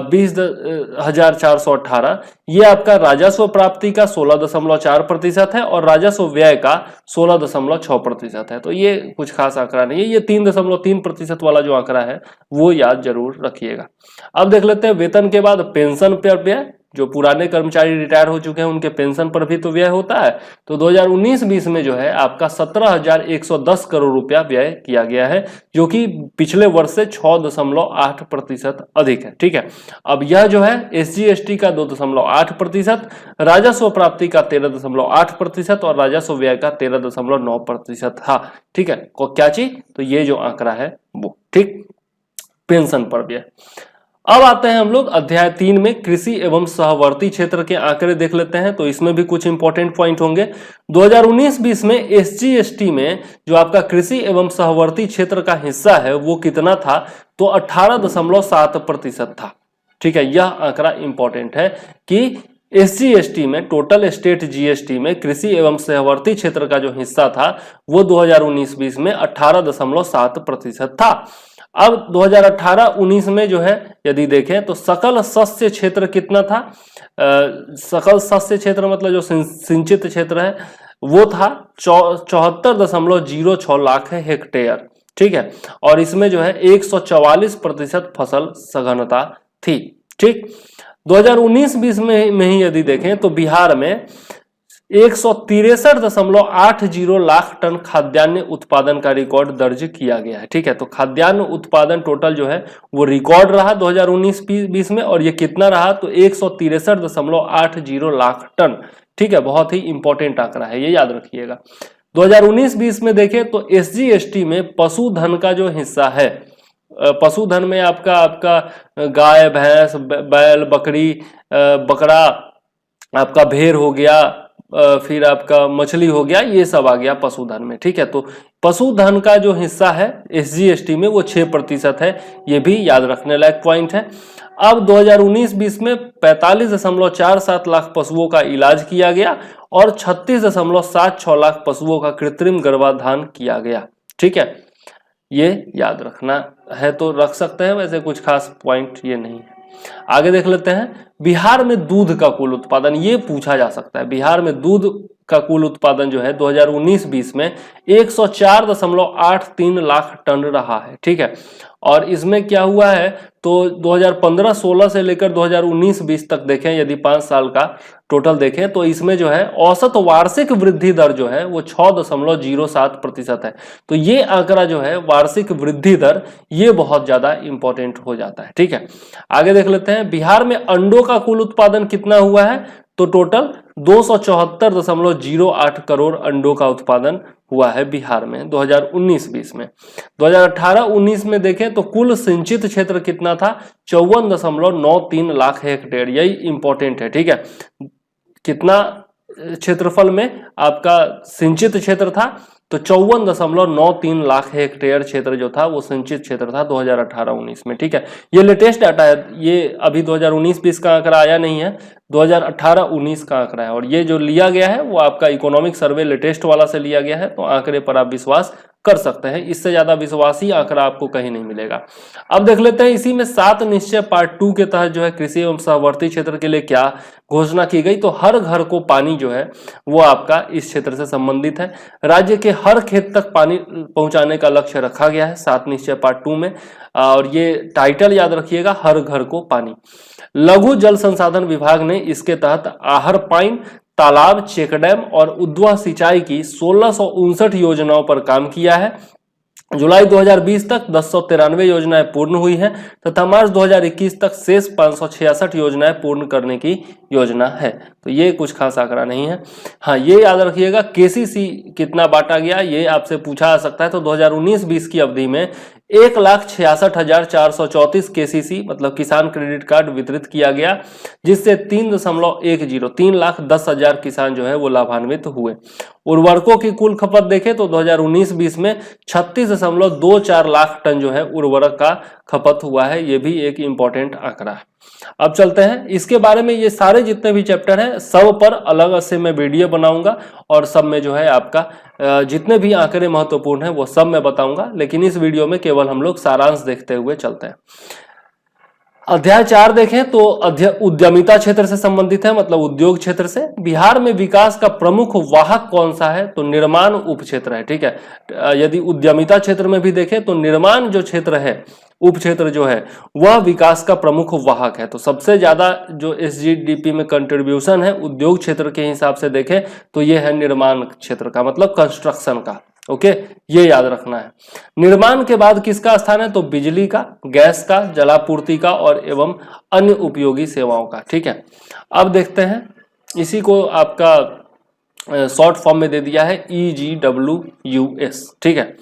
20,418, ये आपका राजस्व प्राप्ति का 16.4% है, और राजस्व व्यय का 16.6% है। तो ये कुछ खास आंकड़ा नहीं है, ये 3.3% वाला जो आंकड़ा है वो याद जरूर रखिएगा। अब देख लेते हैं वेतन के बाद पेंशन पर व्यय, जो पुराने कर्मचारी रिटायर हो चुके हैं उनके पेंशन पर भी तो व्यय होता है। तो 2019-20 में जो है आपका 17,110 करोड़ रुपया व्यय किया गया है, जो कि पिछले वर्ष से 6.8% अधिक है। ठीक है, अब यह जो है SGST का 2.8%, राजस्व प्राप्ति का 13.8% और राजस्व व्यय का 13.9% था। ठीक है, क्या चीज, तो ये जो आंकड़ा है वो। ठीक, पेंशन पर व्यय। अब आते हैं हम लोग अध्याय 3 में कृषि एवं सहवर्ती क्षेत्र के आंकड़े देख लेते हैं। तो इसमें भी कुछ इंपॉर्टेंट पॉइंट होंगे। 2019-20 में SGST में जो आपका कृषि एवं सहवर्ती क्षेत्र का हिस्सा है वो कितना था, तो 18.7% था। ठीक है, यह आंकड़ा इंपॉर्टेंट है कि SGST में, टोटल स्टेट GST में कृषि एवं सहवर्ती क्षेत्र का जो हिस्सा था वो 2019-20 में 18.7% था। अब 2018-19 में जो है यदि देखें तो सकल शस्य क्षेत्र कितना था, सकल शस्य क्षेत्र मतलब जो सिंचित क्षेत्र है वो था 74.06 लाख हेक्टेयर। ठीक है, और इसमें जो है 144% फसल सघनता थी। ठीक, 2019-20 में ही यदि देखें तो बिहार में 163.80 लाख टन खाद्यान्न उत्पादन का रिकॉर्ड दर्ज किया गया है। ठीक है, तो खाद्यान्न उत्पादन टोटल जो है वो रिकॉर्ड रहा 2019-20 में, और ये कितना रहा, तो 163.80 लाख टन। ठीक है, बहुत ही इंपॉर्टेंट आंकड़ा है, ये याद रखिएगा। 2019-20 में देखें तो SGST में पशुधन का जो हिस्सा है, पशुधन में आपका गाय, भैंस, बैल, बकरी, बकरा, आपका भेड़ हो गया, फिर आपका मछली हो गया, ये सब आ गया पशुधन में। ठीक है, तो पशुधन का जो हिस्सा है SGST में वो 6% है, ये भी याद रखने लायक पॉइंट है। अब 2019-20 में 45.47 लाख पशुओं का इलाज किया गया और 36.76 लाख पशुओं का कृत्रिम गर्भाधान किया गया। ठीक है, ये याद रखना है तो रख सकते हैं, वैसे कुछ खास पॉइंट ये नहीं है। आगे देख लेते हैं बिहार में दूध का कुल उत्पादन, ये पूछा जा सकता है। बिहार में दूध का कुल उत्पादन जो है 2019-20 में 104.83 लाख टन रहा है। ठीक है, और इसमें क्या हुआ है तो 2015-16 से लेकर 2019-20 तक देखें, यदि 5 साल का टोटल देखें तो इसमें जो है औसत वार्षिक वृद्धि दर जो है वो 6.07% है। तो ये आंकड़ा जो है वार्षिक वृद्धि दर, ये बहुत ज्यादा इंपॉर्टेंट हो जाता है। ठीक है, आगे देख लेते हैं बिहार में अंडों का कुल उत्पादन कितना हुआ है, तो टोटल 274.08 करोड़ अंडों का उत्पादन हुआ है बिहार में 2019-20 में। 2018-19 में देखें तो कुल सिंचित क्षेत्र कितना था, 54.93 लाख हेक्टेयर। यही इंपॉर्टेंट है। ठीक है, कितना क्षेत्रफल में आपका सिंचित क्षेत्र था, तो 54.93 लाख हेक्टेयर क्षेत्र जो था वो सिंचित क्षेत्र था 2018-19 में। ठीक है, ये लेटेस्ट डाटा है, ये अभी 2019-20 का आंकड़ा आया नहीं है, 2018-19 का आंकड़ा है, और ये जो लिया गया है वो आपका इकोनॉमिक सर्वे लेटेस्ट वाला से लिया गया है, तो आंकड़े पर आप विश्वास कर सकते हैं। इससे ज्यादा विश्वासी आंकड़ा आपको कहीं नहीं मिलेगा। अब देख लेते हैं इसी में 7 निश्चय पार्ट 2 के तहत जो है कृषि एवं सहवर्ती क्षेत्र के लिए क्या घोषणा की गई। तो हर घर को पानी जो है वो आपका इस क्षेत्र से संबंधित है। राज्य के हर खेत तक पानी पहुंचाने का लक्ष्य रखा गया है 7 निश्चय पार्ट 2 में, और ये टाइटल याद रखिएगा, हर घर को पानी। लघु जल संसाधन विभाग ने इसके तहत आहर पाइन, तालाब, चेकडैम और उद्वह सिंचाई की 1659 योजनाओं पर काम किया है। जुलाई 2020 तक 1093 योजनाएं पूर्ण हुई हैं तथा मार्च 2021 तक शेष 566 योजनाएं पूर्ण करने की योजना है। तो ये कुछ खास आंकड़ा नहीं है। हाँ, ये याद रखिएगा केसीसी कितना बांटा गया, ये आपसे पूछा जा सकता है। तो 2019-20 की अवधि में 1,66,434 केसीसी मतलब किसान क्रेडिट कार्ड वितरित किया गया, जिससे 3,10,000 किसान जो है वो लाभान्वित हुए। उर्वरकों की कुल खपत देखें तो 2019-20 में 36.24 लाख टन जो है उर्वरक का खपत हुआ है। ये भी एक इंपॉर्टेंट आंकड़ा है। अब चलते हैं इसके बारे में, ये सारे जितने भी चैप्टर हैं सब पर अलग से मैं वीडियो बनाऊंगा, और सब में जो है आपका जितने भी आंकड़े महत्वपूर्ण हैं वो सब मैं बताऊंगा, लेकिन इस वीडियो में केवल हम लोग सारांश देखते हुए चलते हैं। अध्याय 4 देखें तो उद्यमिता क्षेत्र से संबंधित है, मतलब उद्योग क्षेत्र से। बिहार में विकास का प्रमुख वाहक कौन सा है, तो निर्माण उप क्षेत्र है। ठीक है, यदि उद्यमिता क्षेत्र में भी देखें तो निर्माण जो क्षेत्र है, उप क्षेत्र जो है वह विकास का प्रमुख वाहक है। तो सबसे ज्यादा जो एसजीडीपी में कंट्रीब्यूशन है उद्योग क्षेत्र के हिसाब से देखें तो यह है निर्माण क्षेत्र का, मतलब कंस्ट्रक्शन का। ओके, ये याद रखना है। निर्माण के बाद किसका स्थान है, तो बिजली का, गैस का, जलापूर्ति का और एवं अन्य उपयोगी सेवाओं का। ठीक है, अब देखते हैं, इसी को आपका शॉर्ट फॉर्म में दे दिया है EGWUS। ठीक है,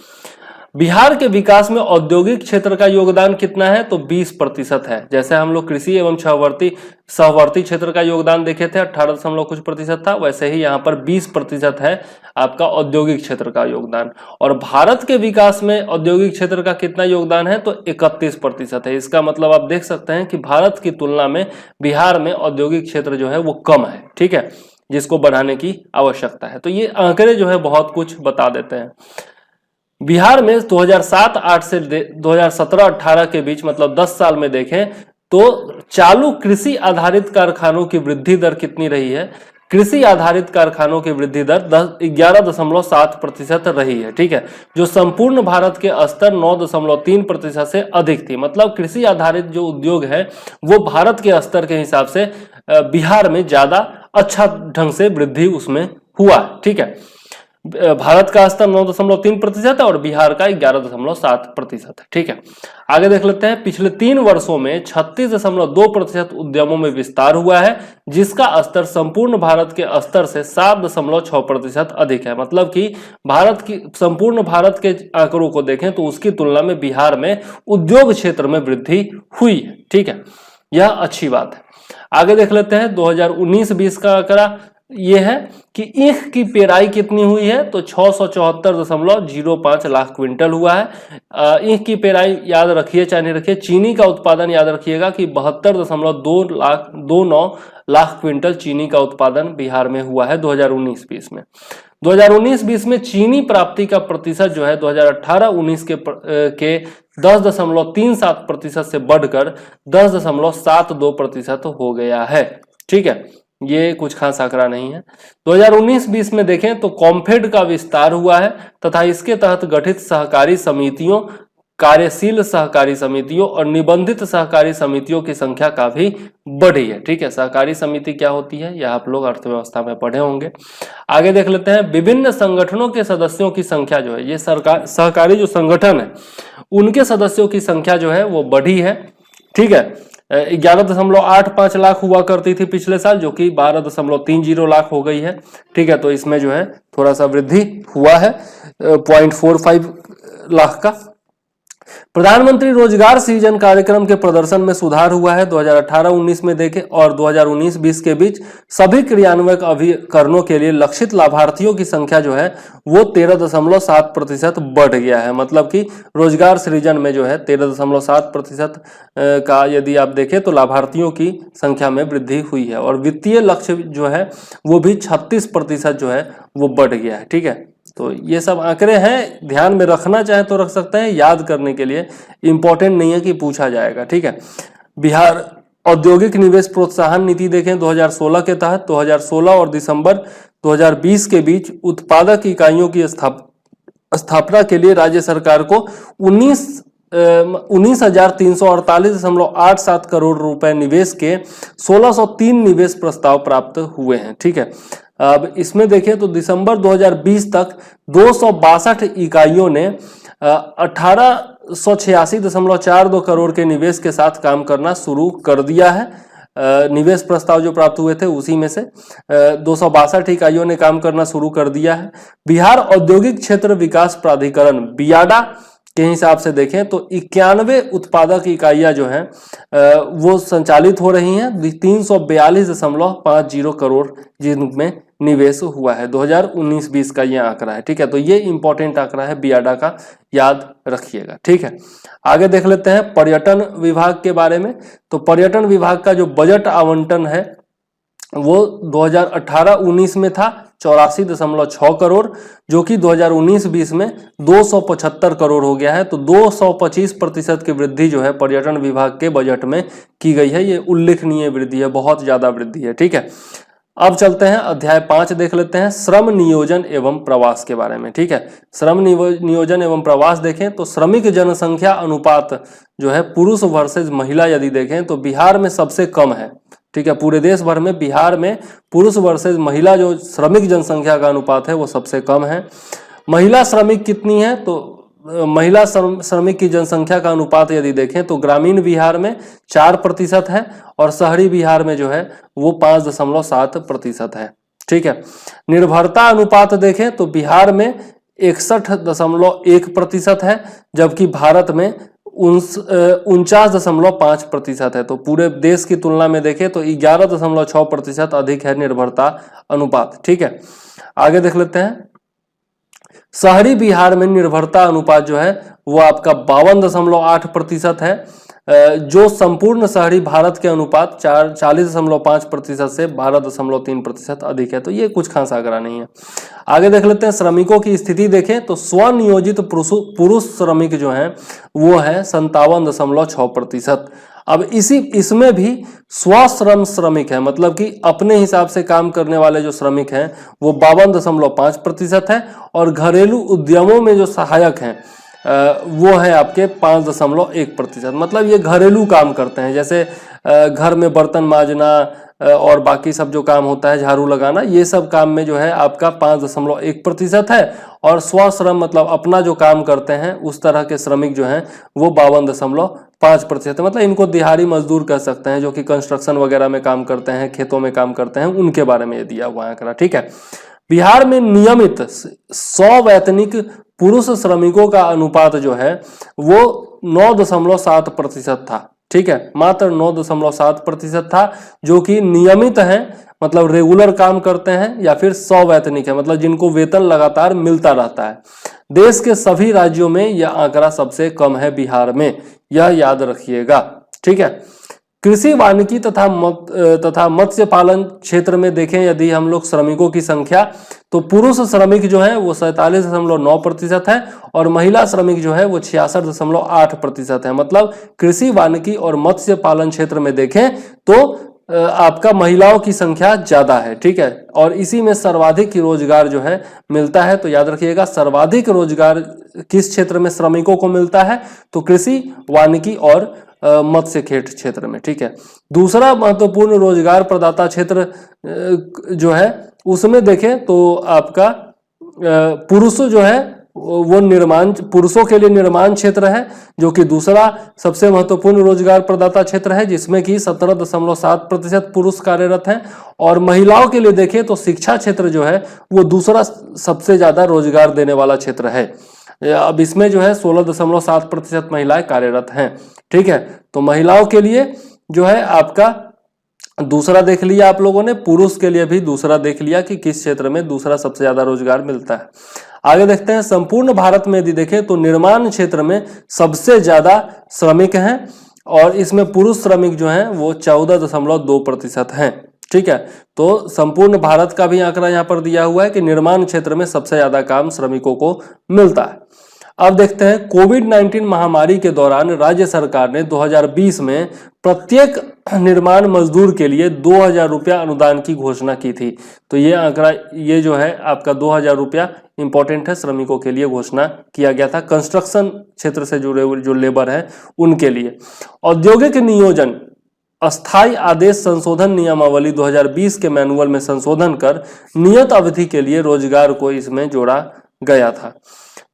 बिहार के विकास में औद्योगिक क्षेत्र का योगदान कितना है, तो 20% है। जैसे हम लोग कृषि एवं सहवर्ती क्षेत्र का योगदान देखे थे 18 कुछ प्रतिशत था, वैसे ही यहाँ पर 20% है आपका औद्योगिक क्षेत्र का योगदान। और भारत के विकास में औद्योगिक क्षेत्र का कितना योगदान है, तो 31% है। इसका मतलब आप देख सकते हैं कि भारत की तुलना में बिहार में औद्योगिक क्षेत्र जो है वो कम है। ठीक है, जिसको बढ़ाने की आवश्यकता है। तो ये आंकड़े जो है बहुत कुछ बता देते हैं। बिहार में 2007-8 से 2017-18 के बीच, मतलब 10 साल में देखें तो चालू कृषि आधारित कारखानों की वृद्धि दर कितनी रही है, कृषि आधारित कारखानों की वृद्धि दर 11.7% रही है। ठीक है, जो संपूर्ण भारत के स्तर 9.3% से अधिक थी। मतलब कृषि आधारित जो उद्योग है वो भारत के स्तर के हिसाब से बिहार में ज्यादा अच्छा ढंग से वृद्धि उसमें हुआ। ठीक है, भारत का स्तर 9.3% है और बिहार का 11.7% है। ठीक है, आगे देख लेते हैं। पिछले 3 वर्षों में 36.2% उद्यमों में विस्तार हुआ है, जिसका स्तर संपूर्ण भारत के स्तर से 7.6% अधिक है। मतलब कि संपूर्ण भारत के आंकड़ों को देखें तो उसकी तुलना में बिहार में उद्योग क्षेत्र में वृद्धि हुई है। ठीक है, यह अच्छी बात है। आगे देख लेते हैं 2019-20 का आंकड़ा ये है कि ईख की पेराई कितनी हुई है, तो 674.05 लाख क्विंटल हुआ है। ईख की पेराई याद रखिए चाहे नहीं रखिए। चीनी का उत्पादन याद रखिएगा कि 72.29 लाख क्विंटल चीनी का उत्पादन बिहार में हुआ है 2019-20 में। 2019-20 में चीनी प्राप्ति का प्रतिशत जो है 2018-19 के 10.37% से बढ़कर 10.72% हो गया है। ठीक है, ये कुछ खास आंकड़ा नहीं है। 2019-20 में देखें तो कॉम्फेड का विस्तार हुआ है तथा इसके तहत गठित सहकारी समितियों, कार्यशील सहकारी समितियों और निबंधित सहकारी समितियों की संख्या काफी बढ़ी है। ठीक है, सहकारी समिति क्या होती है यह आप लोग अर्थव्यवस्था में पढ़े होंगे। आगे देख लेते हैं, विभिन्न संगठनों के सदस्यों की संख्या जो है, ये सरकार सहकारी जो संगठन है उनके सदस्यों की संख्या जो है वो बढ़ी है। ठीक है, 11.85 लाख हुआ करती थी पिछले साल, जो कि 12.30 लाख हो गई है। ठीक है, तो इसमें जो है थोड़ा सा वृद्धि हुआ है 0.45 लाख का। प्रधानमंत्री रोजगार सृजन कार्यक्रम के प्रदर्शन में सुधार हुआ है 2018-19 में देखें, और 2019-20 के बीच सभी क्रियान्वयन अभिकरणों के लिए लक्षित लाभार्थियों की संख्या जो है वो 13.7% बढ़ गया है। मतलब कि रोजगार सृजन में जो है 13.7% का यदि आप देखें तो लाभार्थियों की संख्या में वृद्धि हुई है, और वित्तीय लक्ष्य जो है वो भी 36% जो है वो बढ़ गया है। ठीक है, तो ये सब आंकड़े हैं, ध्यान में रखना चाहे तो रख सकते हैं, याद करने के लिए इंपॉर्टेंट नहीं है कि पूछा जाएगा। ठीक है, बिहार औद्योगिक निवेश प्रोत्साहन नीति देखें 2016 के तहत 2016 और दिसंबर 2020 के बीच उत्पादक इकाइयों की स्थापना के लिए राज्य सरकार को 19,348.87 करोड़ रुपए निवेश के 1603 निवेश प्रस्ताव प्राप्त हुए हैं। ठीक है, अब इसमें देखें तो दिसंबर 2020 तक 262 इकाइयों ने 1886.42 करोड़ के निवेश के साथ काम करना शुरू कर दिया है। निवेश प्रस्ताव जो प्राप्त हुए थे उसी में से 262 इकाइयों ने काम करना शुरू कर दिया है। बिहार औद्योगिक क्षेत्र विकास प्राधिकरण बियाडा के हिसाब से देखें तो 91 उत्पादक इकाइयां जो हैं वो संचालित हो रही हैं, 342.50 करोड़ जिनमें निवेश हुआ है। 2019-20 का ये आंकड़ा है। ठीक है, तो ये इंपॉर्टेंट आंकड़ा है बियाडा का, याद रखिएगा। ठीक है, आगे देख लेते हैं पर्यटन विभाग के बारे में। तो पर्यटन विभाग का जो बजट आवंटन है वो 2018-19 में था 84.6 करोड़, जो कि 2019-20 में 275 करोड़ हो गया है। तो 225% की वृद्धि जो है पर्यटन विभाग के बजट में की गई है। ये उल्लेखनीय वृद्धि है, बहुत ज्यादा वृद्धि है। ठीक है, अब चलते हैं अध्याय 5 देख लेते हैं, श्रम नियोजन एवं प्रवास के बारे में। ठीक है, श्रम नियोजन एवं प्रवास देखें तो श्रमिक जनसंख्या अनुपात जो है पुरुष वर्सेज महिला यदि देखें तो बिहार में सबसे कम है। ठीक है, पूरे देश भर में बिहार में पुरुष वर्सेज महिला जो श्रमिक जनसंख्या का अनुपात है वो सबसे कम है। महिला श्रमिक कितनी है तो महिला श्रमिक की जनसंख्या का अनुपात यदि देखें तो ग्रामीण बिहार में 4% है और शहरी बिहार में जो है वो 5.7% है। ठीक है, निर्भरता अनुपात देखें तो बिहार में 61.1% है, जबकि भारत में 49.5% है। तो पूरे देश की तुलना में देखें तो 11.6% अधिक है निर्भरता अनुपात। ठीक है, आगे देख लेते हैं, शहरी बिहार में निर्भरता अनुपात जो है वो आपका 52.8% है, जो संपूर्ण शहरी भारत के अनुपात 40.5% से 12.3% अधिक है। तो ये कुछ खास आंकड़ा नहीं है। आगे देख लेते हैं श्रमिकों की स्थिति देखें तो स्वनियोजित पुरुष श्रमिक जो है वो है 57.6%। अब इसमें भी स्वश्रम श्रमिक है, मतलब कि अपने हिसाब से काम करने वाले जो श्रमिक हैं वो 52.5% है, और घरेलू उद्यमों में जो सहायक हैं वो है आपके 5.1%। मतलब ये घरेलू काम करते हैं, जैसे घर में बर्तन मांजना और बाकी सब जो काम होता है, झाड़ू लगाना, ये सब काम में जो है आपका 5.1% है। और स्वश्रम मतलब अपना जो काम करते हैं उस तरह के श्रमिक जो हैं वो 52.5% है। मतलब इनको दिहाड़ी मजदूर कह सकते हैं, जो कि कंस्ट्रक्शन वगैरह में काम करते हैं, खेतों में काम करते हैं, उनके बारे में ये दिया हुआ आंकड़ा। ठीक है, बिहार में नियमित 100 वैतनिक पुरुष श्रमिकों का अनुपात जो है वो 9.7% था। ठीक है, मात्र 9.7% था, जो कि नियमित है, मतलब रेगुलर काम करते हैं, या फिर 100 वैतनिक है, मतलब जिनको वेतन लगातार मिलता रहता है। देश के सभी राज्यों में यह आंकड़ा सबसे कम है, बिहार में, यह याद रखिएगा। ठीक है, कृषि वानिकी तथा मत्स्य पालन क्षेत्र में देखें यदि हम लोग श्रमिकों की संख्या, तो पुरुष श्रमिक जो है वो 47.9% है और महिला श्रमिक जो है वो 66.8% है। मतलब कृषि वानिकी और मत्स्य पालन क्षेत्र में देखें तो आपका महिलाओं की संख्या ज्यादा है, ठीक है, और इसी में सर्वाधिक रोजगार जो है मिलता है। तो याद रखिएगा, सर्वाधिक रोजगार किस क्षेत्र में श्रमिकों को मिलता है? तो कृषि, वानिकी और मत्स्य खेत क्षेत्र में, ठीक है। दूसरा महत्वपूर्ण रोजगार प्रदाता क्षेत्र जो है उसमें देखें तो आपका पुरुष जो है वो निर्माण, पुरुषों के लिए निर्माण क्षेत्र है, जो कि दूसरा सबसे महत्वपूर्ण रोजगार प्रदाता क्षेत्र है, जिसमें कि 17.7% पुरुष कार्यरत हैं। और महिलाओं के लिए देखें तो शिक्षा क्षेत्र जो है वो दूसरा सबसे ज्यादा रोजगार देने वाला क्षेत्र है। अब इसमें जो है 16.7% महिलाएं कार्यरत हैं, ठीक है। तो महिलाओं के लिए जो है आपका दूसरा देख लिया आप लोगों ने, पुरुष के लिए भी दूसरा देख लिया कि किस क्षेत्र में दूसरा सबसे ज्यादा रोजगार मिलता है। आगे देखते हैं, संपूर्ण भारत में यदि देखें तो निर्माण क्षेत्र में सबसे ज्यादा श्रमिक हैं और इसमें पुरुष श्रमिक जो हैं वो 14.2% हैं, ठीक है। तो संपूर्ण भारत का भी आंकड़ा यहाँ पर दिया हुआ है कि निर्माण क्षेत्र में सबसे ज्यादा काम श्रमिकों को मिलता है। अब देखते हैं, कोविड-19 महामारी के दौरान राज्य सरकार ने 2020 में प्रत्येक निर्माण मजदूर के लिए 2,000 रुपया अनुदान की घोषणा की थी। तो ये आंकड़ा, ये जो है आपका 2,000 रुपया इंपॉर्टेंट है, श्रमिकों के लिए घोषणा किया गया था, कंस्ट्रक्शन क्षेत्र से जुड़े हुए जो लेबर है उनके लिए। औद्योगिक नियोजन अस्थायी आदेश संशोधन नियमावली 2020 के मैनुअल में संशोधन कर नियत अवधि के लिए रोजगार को इसमें जोड़ा गया था।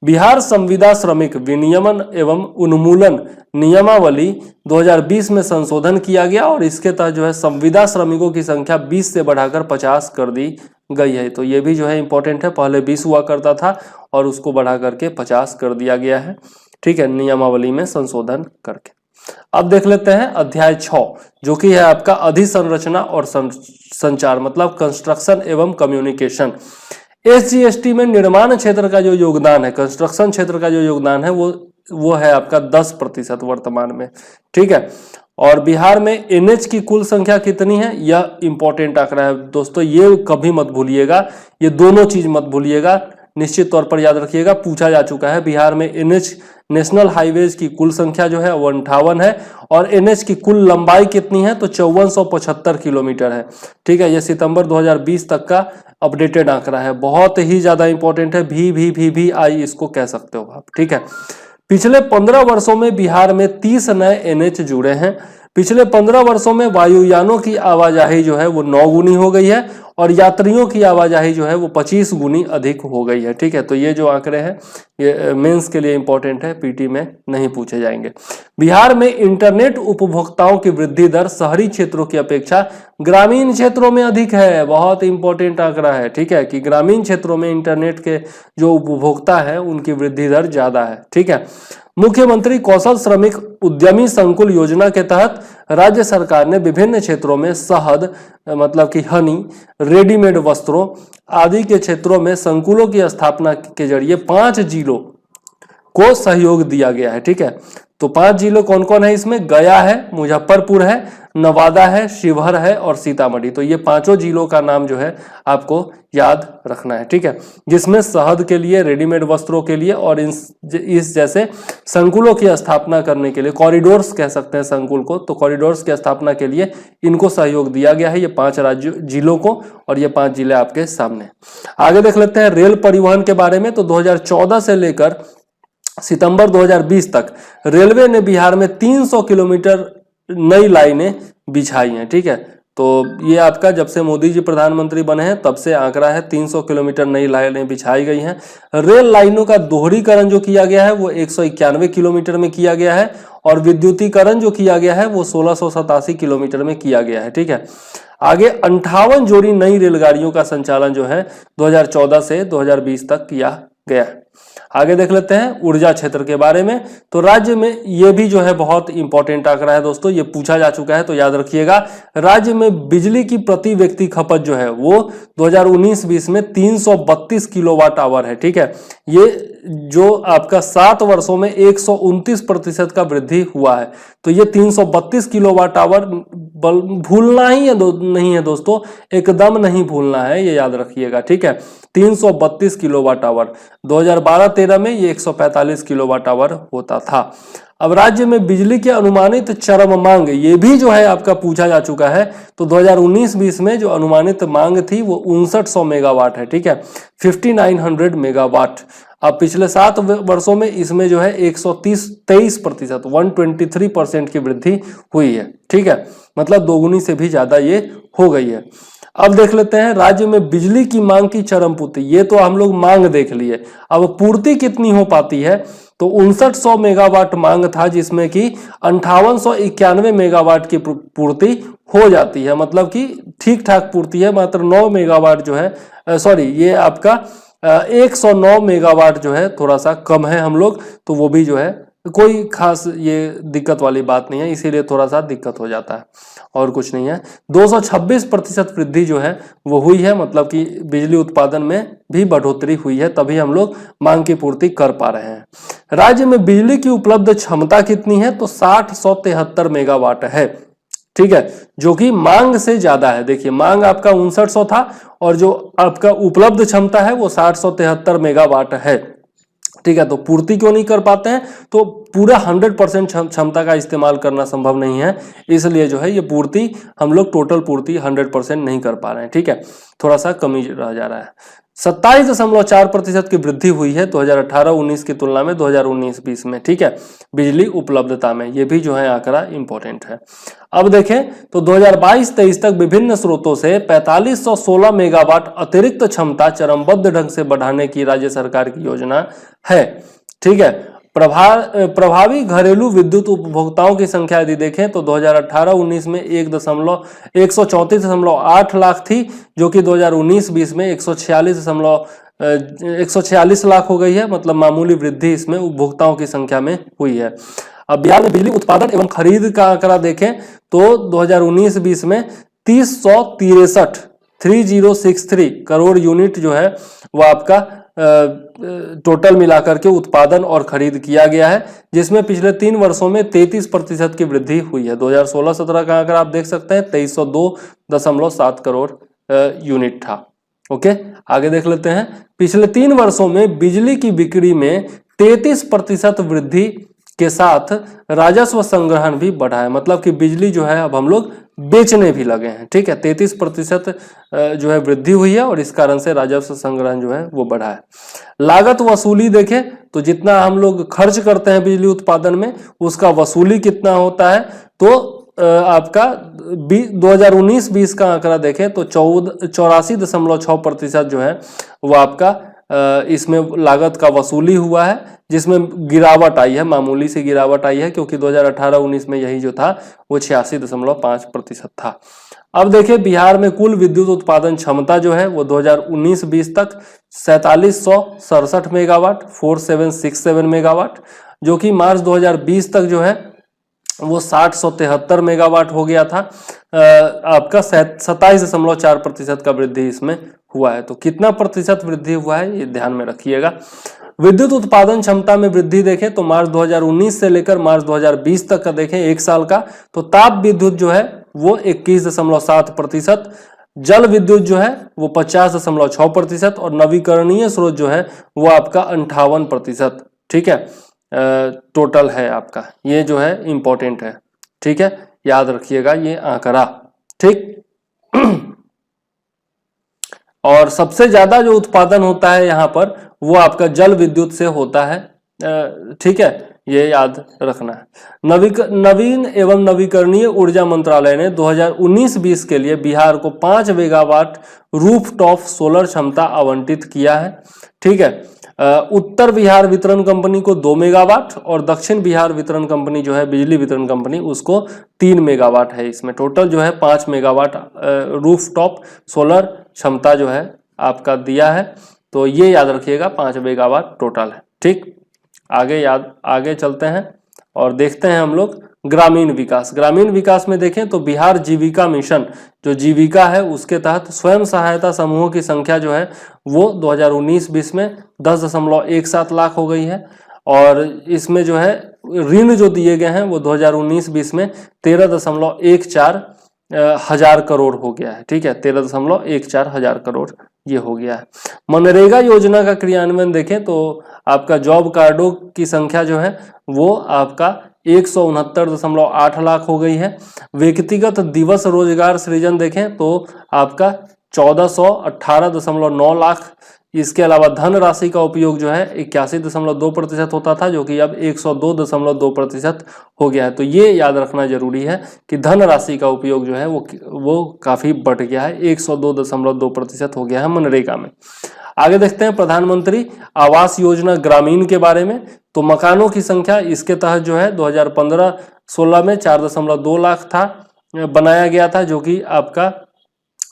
बिहार संविदा श्रमिक विनियमन एवं उन्मूलन नियमावली 2020 में संशोधन किया गया और इसके तहत जो है संविदा श्रमिकों की संख्या 20 से बढ़ाकर 50 कर दी गई है। तो ये भी जो है इंपॉर्टेंट है, पहले 20 हुआ करता था और उसको बढ़ा करके 50 कर दिया गया है, ठीक है, नियमावली में संशोधन करके। अब देख लेते हैं अध्याय 6, जो कि है आपका अधिसंरचना और संचार, मतलब कंस्ट्रक्शन एवं कम्युनिकेशन। SGST में निर्माण क्षेत्र का जो योगदान है, कंस्ट्रक्शन क्षेत्र का जो योगदान है वो है आपका 10% वर्तमान में, ठीक है। और बिहार में NH की कुल संख्या कितनी है, यह इंपॉर्टेंट आंकड़ा है दोस्तों, ये कभी मत भूलिएगा, ये दोनों चीज मत भूलिएगा, निश्चित तौर पर याद रखिएगा, पूछा जा चुका है। बिहार में NH नेशनल हाईवेज की कुल संख्या जो है वो 58 है और NH की कुल लंबाई कितनी है, तो 5475 किलोमीटर है, ठीक है। ये सितंबर 2020 तक का अपडेटेड आंकड़ा है, बहुत ही ज्यादा इंपॉर्टेंट है, VVVVI इसको कह सकते हो आप, ठीक है। पिछले 15 वर्षों में बिहार में 30 नए NH जुड़े हैं। पिछले 15 वर्षों में वायुयानों की आवाजाही जो है वो 9 गुनी हो गई है और यात्रियों की आवाजाही जो है वो 25 गुनी अधिक हो गई है, ठीक है। तो ये जो आंकड़े हैं ये मेंस के लिए इंपॉर्टेंट है, पीटी में नहीं पूछे जाएंगे। बिहार में इंटरनेट उपभोक्ताओं की वृद्धि दर शहरी क्षेत्रों की अपेक्षा ग्रामीण क्षेत्रों में अधिक है, बहुत इंपॉर्टेंट आंकड़ा है, ठीक है, कि ग्रामीण क्षेत्रों में इंटरनेट के जो उपभोक्ता है उनकी वृद्धि दर ज्यादा है, ठीक है। मुख्यमंत्री कौशल श्रमिक उद्यमी संकुल योजना के तहत राज्य सरकार ने विभिन्न क्षेत्रों में शहद, मतलब कि हनी, रेडीमेड वस्त्रों आदि के क्षेत्रों में संकुलों की स्थापना के जरिए 5 जिलों को सहयोग दिया गया है, ठीक है। तो 5 जिलों कौन कौन है इसमें? गया है, मुजफ्फरपुर है, नवादा है, शिवहर है और सीतामढ़ी। तो ये 5 जिलों का नाम जो है आपको याद रखना है, ठीक है, जिसमें शहद के लिए, रेडीमेड वस्त्रों के लिए और इस जैसे संकुलों की स्थापना करने के लिए, कॉरिडोर्स कह सकते हैं संकुल को, तो कॉरिडोर्स की स्थापना के लिए इनको सहयोग दिया गया है, ये 5 जिलों को, और ये 5 जिले आपके सामने। आगे देख लेते हैं रेल परिवहन के बारे में। तो 2014 से लेकर सितंबर 2020 तक रेलवे ने बिहार में 300 किलोमीटर नई लाइनें बिछाई हैं, ठीक है। तो ये आपका जब से मोदी जी प्रधानमंत्री बने हैं तब से आंकड़ा है, 300 किलोमीटर नई लाइनें बिछाई गई हैं। रेल लाइनों का दोहरीकरण जो किया गया है वो 191 किलोमीटर में किया गया है और विद्युतीकरण जो किया गया है वो 1687 किलोमीटर में किया गया है, ठीक है। आगे 58 जोड़ी नई रेलगाड़ियों का संचालन जो है 2014 से 2020 तक किया गया है। आगे देख लेते हैं ऊर्जा क्षेत्र के बारे में। तो राज्य में ये भी जो है बहुत इंपॉर्टेंट आंकड़ा है दोस्तों, ये पूछा जा चुका है, तो याद रखिएगा। राज्य में बिजली की प्रति व्यक्ति खपत जो है वो 2019-20 में 332 किलोवाट आवर है, ठीक है। ये जो आपका 7 वर्षों में 129% का वृद्धि हुआ है। तो ये 332 किलोवाट आवर भूलना ही है नहीं है दोस्तों, एकदम नहीं भूलना है, ये याद रखिएगा, ठीक है। 332 किलोवाट आवर, 2012-13 में ये 145 किलोवाट आवर होता था। अब राज्य में बिजली की अनुमानित चरम मांग, ये भी जो है आपका पूछा जा चुका है। तो 2019-20 में जो अनुमानित मांग थी वो 5900 मेगावाट है, ठीक है, 5900 मेगावाट। अब पिछले 7 वर्षों में इसमें जो है 123% 123% की वृद्धि हुई है, ठीक है, मतलब दोगुनी से भी ज्यादा ये हो गई है। अब देख लेते हैं राज्य में बिजली की मांग की चरम पूर्ति, ये तो हम लोग मांग देख लिए, अब पूर्ति कितनी हो पाती है। तो 5900 मेगावाट मांग था, जिसमें कि 5891 मेगावाट की पूर्ति हो जाती है, मतलब कि ठीक ठाक पूर्ति है। मात्र 9 मेगावाट जो है सॉरी ये आपका 109 मेगावाट जो है थोड़ा सा कम है हम लोग, तो वो भी जो है कोई खास ये दिक्कत वाली बात नहीं है, इसीलिए थोड़ा सा दिक्कत हो जाता है और कुछ नहीं है। 226% वृद्धि जो है वो हुई है, मतलब कि बिजली उत्पादन में भी बढ़ोतरी हुई है, तभी हम लोग मांग की पूर्ति कर पा रहे हैं। राज्य में बिजली की उपलब्ध क्षमता कितनी है, तो 6073 मेगावाट है, ठीक है, जो कि मांग से ज्यादा है। देखिए मांग आपका 5900 था और जो आपका उपलब्ध क्षमता है वो 6073 मेगावाट है, ठीक है। तो पूर्ति क्यों नहीं कर पाते हैं, तो पूरा 100% क्षमता का इस्तेमाल करना संभव नहीं है, इसलिए जो है ये पूर्ति हम लोग टोटल पूर्ति 100% नहीं कर पा रहे हैं, ठीक है, थोड़ा सा कमी रह जा रहा है। 27.4% की वृद्धि हुई है 2018-19 की तुलना में 2019-20 में, ठीक है, बिजली उपलब्धता में, ये भी जो है आंकड़ा इंपॉर्टेंट है। अब देखें तो 2022-23 तक विभिन्न स्रोतों से 4516 मेगावाट अतिरिक्त क्षमता चरणबद्ध ढंग से बढ़ाने की राज्य सरकार की योजना है, ठीक है। प्रभावी घरेलू विद्युत उपभोक्ताओं की संख्या यदि देखें तो 2018-19 में 134.8 लाख थी, जो कि 2019-20 में 146 लाख हो गई है, मतलब मामूली वृद्धि इसमें उपभोक्ताओं की संख्या में हुई है। अब बिहार में बिजली उत्पादन एवं खरीद का आंकड़ा देखें तो 2019-20 में 3063 करोड़ यूनिट जो है वो आपका टोटल मिलाकर के उत्पादन और खरीद किया गया है, जिसमें पिछले 3 वर्षों में 33% की वृद्धि हुई है। 2016-17 का आंकड़ा आप देख सकते हैं 2302.7 करोड़ यूनिट था। ओके, आगे देख लेते हैं। पिछले 3 वर्षों में बिजली की बिक्री में 33% वृद्धि के साथ राजस्व संग्रहण भी बढ़ा है, मतलब कि बिजली जो है अब हम लोग बेचने भी लगे हैं, ठीक है, 33% जो है वृद्धि हुई है और इस कारण से राजस्व संग्रहण जो है वो बढ़ा है। लागत वसूली देखें तो जितना हम लोग खर्च करते हैं बिजली उत्पादन में उसका वसूली कितना होता है, तो आपका 2019-20 का आंकड़ा देखें तो 84.6% जो है वो आपका इसमें लागत का वसूली हुआ है, जिसमें गिरावट आई है, मामूली सी गिरावट आई है, क्योंकि 2018-19 में यही जो था वो 86.5% था। अब देखिए बिहार में कुल विद्युत उत्पादन क्षमता जो है वो 2019-20 तक 4767 मेगावाट 4767 मेगावाट, जो कि मार्च 2020 तक जो है वो 6073 मेगावाट हो गया था। आपका 27.4% का वृद्धि इसमें हुआ है। तो कितना प्रतिशत वृद्धि हुआ है ये ध्यान में रखिएगा। विद्युत उत्पादन क्षमता में वृद्धि देखें तो मार्च 2019 से लेकर मार्च 2020 तक का देखें 1 साल का, तो ताप विद्युत जो है वो 21.7%, जल विद्युत जो है वो 50.6% और नवीकरणीय स्रोत जो है वो आपका 58%, ठीक है, टोटल है आपका। ये जो है इंपॉर्टेंट है, ठीक है, याद रखिएगा ये आंकड़ा, ठीक। और सबसे ज्यादा जो उत्पादन होता है यहाँ पर वो आपका जल विद्युत से होता है, ठीक है, ये याद रखना है। नवीन एवं नवीकरणीय ऊर्जा मंत्रालय ने 2019-20 के लिए बिहार को 5 मेगावाट रूफटॉप सोलर क्षमता आवंटित किया है, ठीक है। उत्तर बिहार वितरण कंपनी को 2 मेगावाट और दक्षिण बिहार वितरण कंपनी जो है बिजली वितरण कंपनी उसको 3 मेगावाट है। इसमें टोटल जो है 5 मेगावाट रूफटॉप सोलर क्षमता जो है आपका दिया है, तो ये याद रखिएगा 5 मेगावाट टोटल है, ठीक। आगे चलते हैं और देखते हैं हम लोग ग्रामीण विकास। ग्रामीण विकास में देखें तो बिहार जीविका मिशन जो जीविका है उसके तहत स्वयं सहायता समूहों की संख्या जो है वो 2019-20 में 10.17 लाख हो गई है, और इसमें जो है ऋण जो दिए गए हैं वो 2019-20 में 13.14 हजार करोड़ हो गया है, ठीक है, 13.14 हजार करोड़ ये हो गया है। मनरेगा योजना का क्रियान्वयन देखें तो आपका जॉब कार्डों की संख्या जो है वो आपका 169.8 लाख हो गई है। व्यक्तिगत दिवस रोजगार सृजन देखें तो आपका 1418.9 लाख। इसके अलावा धन राशि का उपयोग जो है 81.2% होता था, जो कि अब 102.2% हो गया है। तो ये याद रखना जरूरी है कि धन राशि का उपयोग जो है वो काफी बढ़ गया है, 102.2% हो गया है मनरेगा में। आगे देखते हैं प्रधानमंत्री आवास योजना ग्रामीण के बारे में। तो मकानों की संख्या इसके तहत जो है 2015-16 में 4.2 लाख था, बनाया गया था, जो कि आपका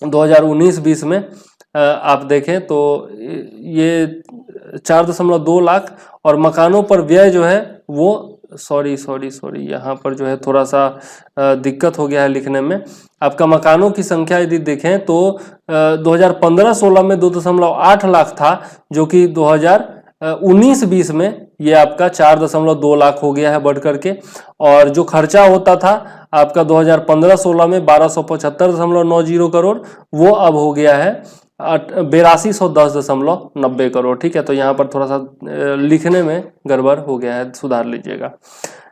2019-20 में आप देखें तो ये 4.2 लाख। और मकानों पर व्यय जो है वो सॉरी यहाँ पर जो है थोड़ा सा दिक्कत हो गया है लिखने में। आपका मकानों की संख्या यदि देखें तो 2015-16 में 2.8 लाख था, जो कि 2019-20 में ये आपका 4.2 लाख हो गया है बढ़ करके। और जो खर्चा होता था आपका 2015-16 में 1275.90 करोड़, वो अब हो गया है 8210.90 करोड़। ठीक है, तो यहाँ पर थोड़ा सा लिखने में गड़बड़ हो गया है, सुधार लीजिएगा।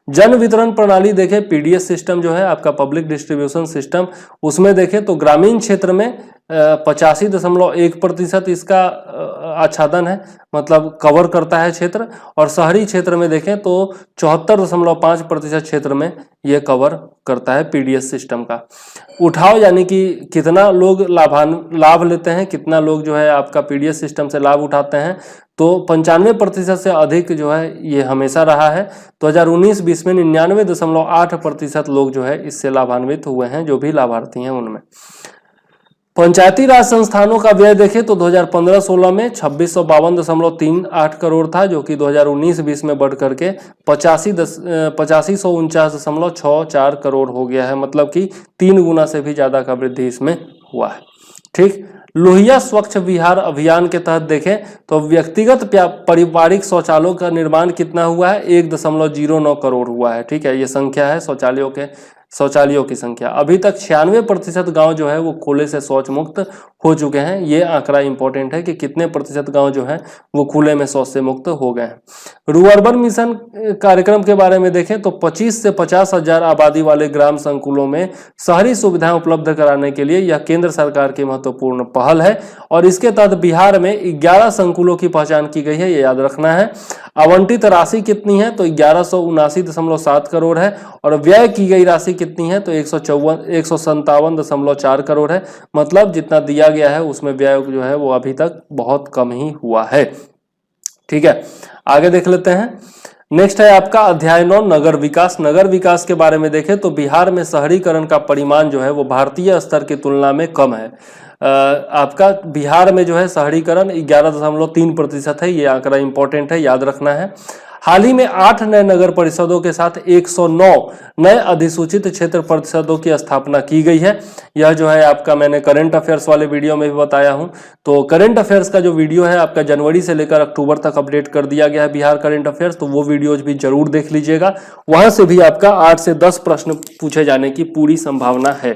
जन वितरण प्रणाली देखें, पीडीएस सिस्टम जो है आपका पब्लिक डिस्ट्रीब्यूशन सिस्टम, उसमें देखें तो ग्रामीण क्षेत्र में 85.1% इसका आच्छादन है, मतलब कवर करता है क्षेत्र। और शहरी क्षेत्र में देखें तो 74.5% क्षेत्र में यह कवर करता है पीडीएस सिस्टम का। उठाव यानी कि कितना लोग लाभ लेते हैं, कितना लोग जो है आपका पीडीएस सिस्टम से लाभ उठाते हैं, तो 95% से अधिक जो है ये हमेशा रहा है। 2019-20 में 99.8% लोग जो है इससे लाभान्वित हुए हैं, जो भी लाभार्थी हैं उनमें। पंचायती राज संस्थानों का व्यय देखें तो 2015-16 में 2652.38 करोड़ था, जो कि 2019-20 में बढ़ करके 8549.64 करोड़ हो गया है, मतलब कि 3 गुना से भी ज्यादा का वृद्धि इसमें हुआ है। ठीक, लोहिया स्वच्छ विहार अभियान के तहत देखें तो व्यक्तिगत पारिवारिक शौचालयों का निर्माण कितना हुआ है, 1.09 करोड़ हुआ है। ठीक है, ये संख्या है शौचालयों की संख्या। अभी तक 96% गांव जो है वो खुले से शौच मुक्त हो चुके हैं। ये आंकड़ा इंपॉर्टेंट है कि कितने प्रतिशत गांव जो है वो खुले में शौच से मुक्त हो गए हैं। रुअर्बन मिशन कार्यक्रम के बारे में देखें तो 25 से 50 हजार आबादी वाले ग्राम संकुलों में शहरी सुविधाएं उपलब्ध कराने के लिए यह केंद्र सरकार की महत्वपूर्ण पहल है। और इसके तहत बिहार में 11 संकुलों की पहचान की गई है, ये याद रखना है। आवंटित राशि कितनी है तो 1179.7 करोड़ है। और व्यय की गई राशि कितनी है तो 157.4 करोड़ है। मतलब जितना दिया गया है उसमें व्यय जो है वो अभी तक बहुत कम ही हुआ है। ठीक है, आगे देख लेते हैं। नेक्स्ट है आपका अध्याय 9 नगर विकास। नगर विकास के बारे में देखें तो बिहार में शहरीकरण का परिमाण जो है वो भारतीय स्तर की तुलना में कम है। आपका बिहार में जो है शहरीकरण 11.3% है, ये आंकड़ा इंपॉर्टेंट है, याद रखना है। हाल ही में 8 नए नगर परिषदों के साथ 109 नए अधिसूचित क्षेत्र परिषदों की स्थापना की गई है। यह जो है आपका मैंने करंट अफेयर्स वाले वीडियो में भी बताया हूं। तो करंट अफेयर्स का जो वीडियो है आपका जनवरी से लेकर अक्टूबर तक अपडेट कर दिया गया है बिहार करंट अफेयर्स, तो वो वीडियोज भी जरूर देख लीजिएगा। वहां से भी आपका 8 से 10 प्रश्न पूछे जाने की पूरी संभावना है।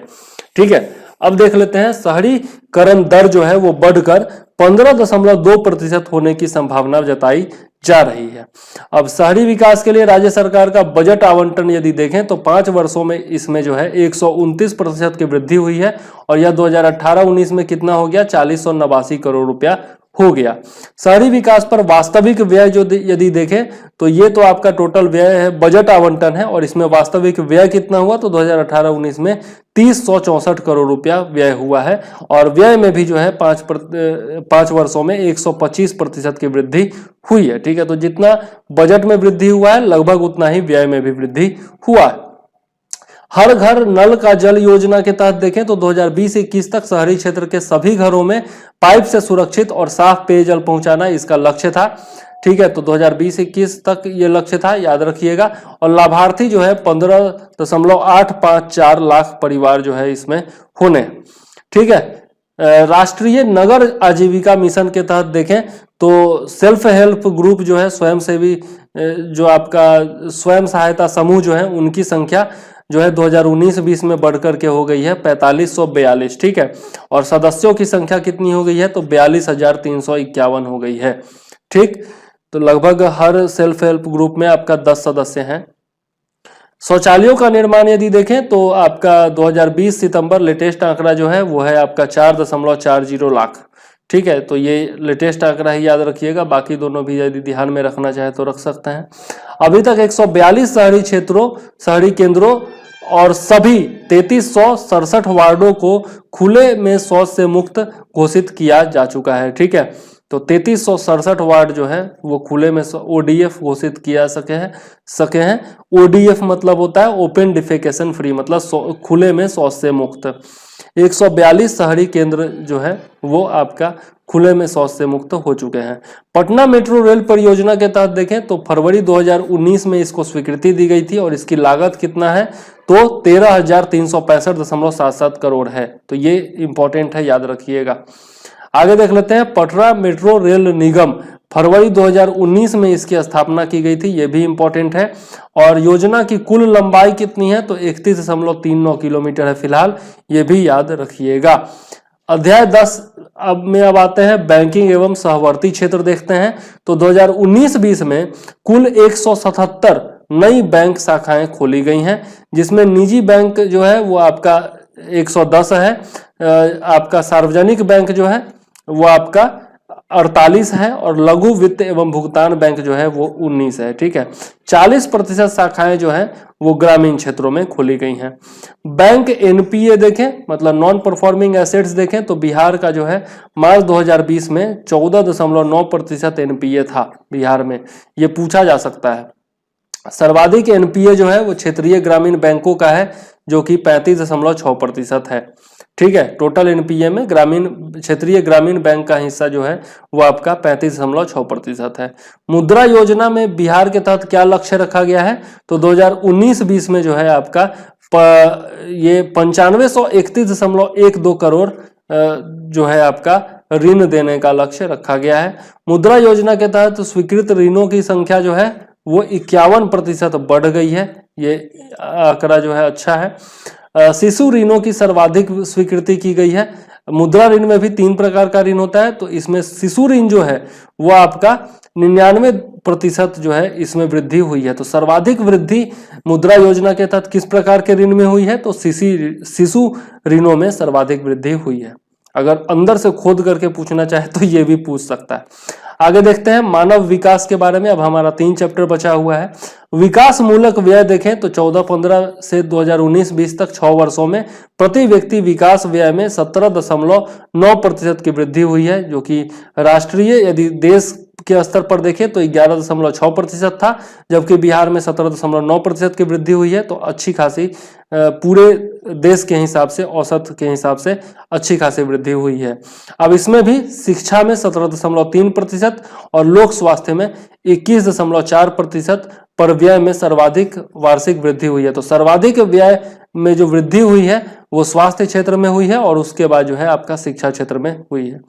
ठीक है, अब देख लेते हैं शहरीकरण दर जो है वो बढ़कर 15.2% होने की संभावना जताई जा रही है। अब शहरी विकास के लिए राज्य सरकार का बजट आवंटन यदि देखें तो 5 वर्षों में इसमें जो है 129% की वृद्धि हुई है। और यह 2018-19 में कितना हो गया, 4089 करोड़ रुपया हो गया। शहरी विकास पर वास्तविक व्यय जो यदि देखें तो ये तो आपका टोटल व्यय है, बजट आवंटन है, और इसमें वास्तविक व्यय कितना हुआ तो 2018-19 में 3064 करोड़ रुपया व्यय हुआ है। और व्यय में भी जो है 5 वर्षों में 125% की वृद्धि हुई है। ठीक है, तो जितना बजट में वृद्धि हुआ है लगभग उतना ही व्यय में भी वृद्धि हुआ है। हर घर नल का जल योजना के तहत देखें तो 2020-21 तक शहरी क्षेत्र के सभी घरों में पाइप से सुरक्षित और साफ पेयजल पहुंचाना इसका लक्ष्य था। ठीक है, तो 2020-21 तक ये लक्ष्य था, याद रखिएगा। और लाभार्थी जो है 15.854 लाख परिवार जो है इसमें होने। ठीक है, राष्ट्रीय नगर आजीविका मिशन के तहत देखें तो सेल्फ हेल्प ग्रुप जो है, स्वयंसेवी जो आपका स्वयं सहायता समूह जो है उनकी संख्या जो है 2019-20 में बढ़कर के हो गई है 4542। ठीक है, और सदस्यों की संख्या कितनी हो गई है तो 42,351 हो गई है। ठीक, तो लगभग हर सेल्फ हेल्प ग्रुप में आपका 10 सदस्य हैं। शौचालयों का निर्माण यदि देखें तो आपका 2020 सितंबर लेटेस्ट आंकड़ा जो है वो है आपका 4.40 लाख। ठीक है, तो ये लेटेस्ट आंकड़ा ही याद रखिएगा, बाकी दोनों भी यदि ध्यान में रखना चाहे तो रख सकते हैं। अभी तक 142 शहरी क्षेत्रों, शहरी केंद्रों और सभी 3367 वार्डों को खुले में शौच से मुक्त घोषित किया जा चुका है। ठीक है, तो 3367 वार्ड जो है वो खुले में ओडीएफ घोषित किया सके हैं। ओडीएफ मतलब होता है ओपन डिफेकेशन फ्री, मतलब खुले में शौच से मुक्त। 142 शहरी केंद्र जो है वो आपका खुले में शौच से मुक्त हो चुके हैं। पटना मेट्रो रेल परियोजना के तहत देखें तो फरवरी 2019 में इसको स्वीकृति दी गई थी और इसकी लागत कितना है तो 13,365.77 करोड़ है। तो ये इंपॉर्टेंट है, याद रखिएगा। आगे देख लेते हैं पटना मेट्रो रेल निगम, फरवरी 2019 में इसकी स्थापना की गई थी, ये भी इंपॉर्टेंट है। और योजना की कुल लंबाई कितनी है तो 31.39 किलोमीटर है फिलहाल, ये भी याद रखिएगा। अध्याय 10 अब आते हैं बैंकिंग एवं सहवर्ती क्षेत्र देखते हैं। तो 2019-20 में कुल 177 नई बैंक शाखाएं खोली गई हैं, जिसमें निजी बैंक जो है वो आपका 110 है, आपका सार्वजनिक बैंक जो है वो आपका 48 है और लघु वित्त एवं भुगतान बैंक जो है वो 19 है। ठीक है, 40% शाखाएं जो है वो ग्रामीण क्षेत्रों में खोली गई हैं। बैंक एनपीए देखें, मतलब नॉन परफॉर्मिंग एसेट्स देखें तो बिहार का जो है मार्च 2020 में 14.9% एनपीए था बिहार में, ये पूछा जा सकता है। सर्वाधिक एनपीए जो है वो क्षेत्रीय ग्रामीण बैंकों का है जो कि 35.6% है। ठीक है, टोटल एनपीए में क्षेत्रीय ग्रामीण बैंक का हिस्सा जो है वो आपका 35.6% है। मुद्रा योजना में बिहार के तहत क्या लक्ष्य रखा गया है तो 2019-20 में जो है आपका ये 9531.12 करोड़ जो है आपका ऋण देने का लक्ष्य रखा गया है। मुद्रा योजना के तहत स्वीकृत ऋणों की संख्या जो है वो 51% बढ़ गई है, ये आंकड़ा जो है अच्छा है। शिशु ऋणों की सर्वाधिक स्वीकृति की गई है। मुद्रा ऋण में भी 3 प्रकार का ऋण होता है, तो इसमें शिशु ऋण जो है वो आपका 99% जो है इसमें वृद्धि हुई है। तो सर्वाधिक वृद्धि मुद्रा योजना के तहत किस प्रकार के ऋण में हुई है तो शिशु ऋणों में सर्वाधिक वृद्धि हुई है। अगर अंदर से खोद करके पूछना चाहे तो ये भी पूछ सकता है। आगे देखते हैं मानव विकास के बारे में। अब हमारा 3 चैप्टर बचा हुआ है। विकास मूलक व्यय देखें तो 14-15 से 2019-20 तक 6 वर्षों में प्रति व्यक्ति विकास व्यय में 17.9% की वृद्धि हुई है, जो कि राष्ट्रीय यदि देश के स्तर पर देखें तो 11.6% था, जबकि बिहार में 17.9% की वृद्धि हुई है। तो अच्छी खासी पूरे देश के हिसाब से, औसत के हिसाब से अच्छी खासी वृद्धि हुई है। अब इसमें भी शिक्षा में 17.3% और लोक स्वास्थ्य में 21.4% पर व्यय में सर्वाधिक वार्षिक वृद्धि हुई है। तो सर्वाधिक व्यय में जो वृद्धि हुई है वो स्वास्थ्य क्षेत्र में हुई है और उसके बाद जो है आपका शिक्षा क्षेत्र में हुई है।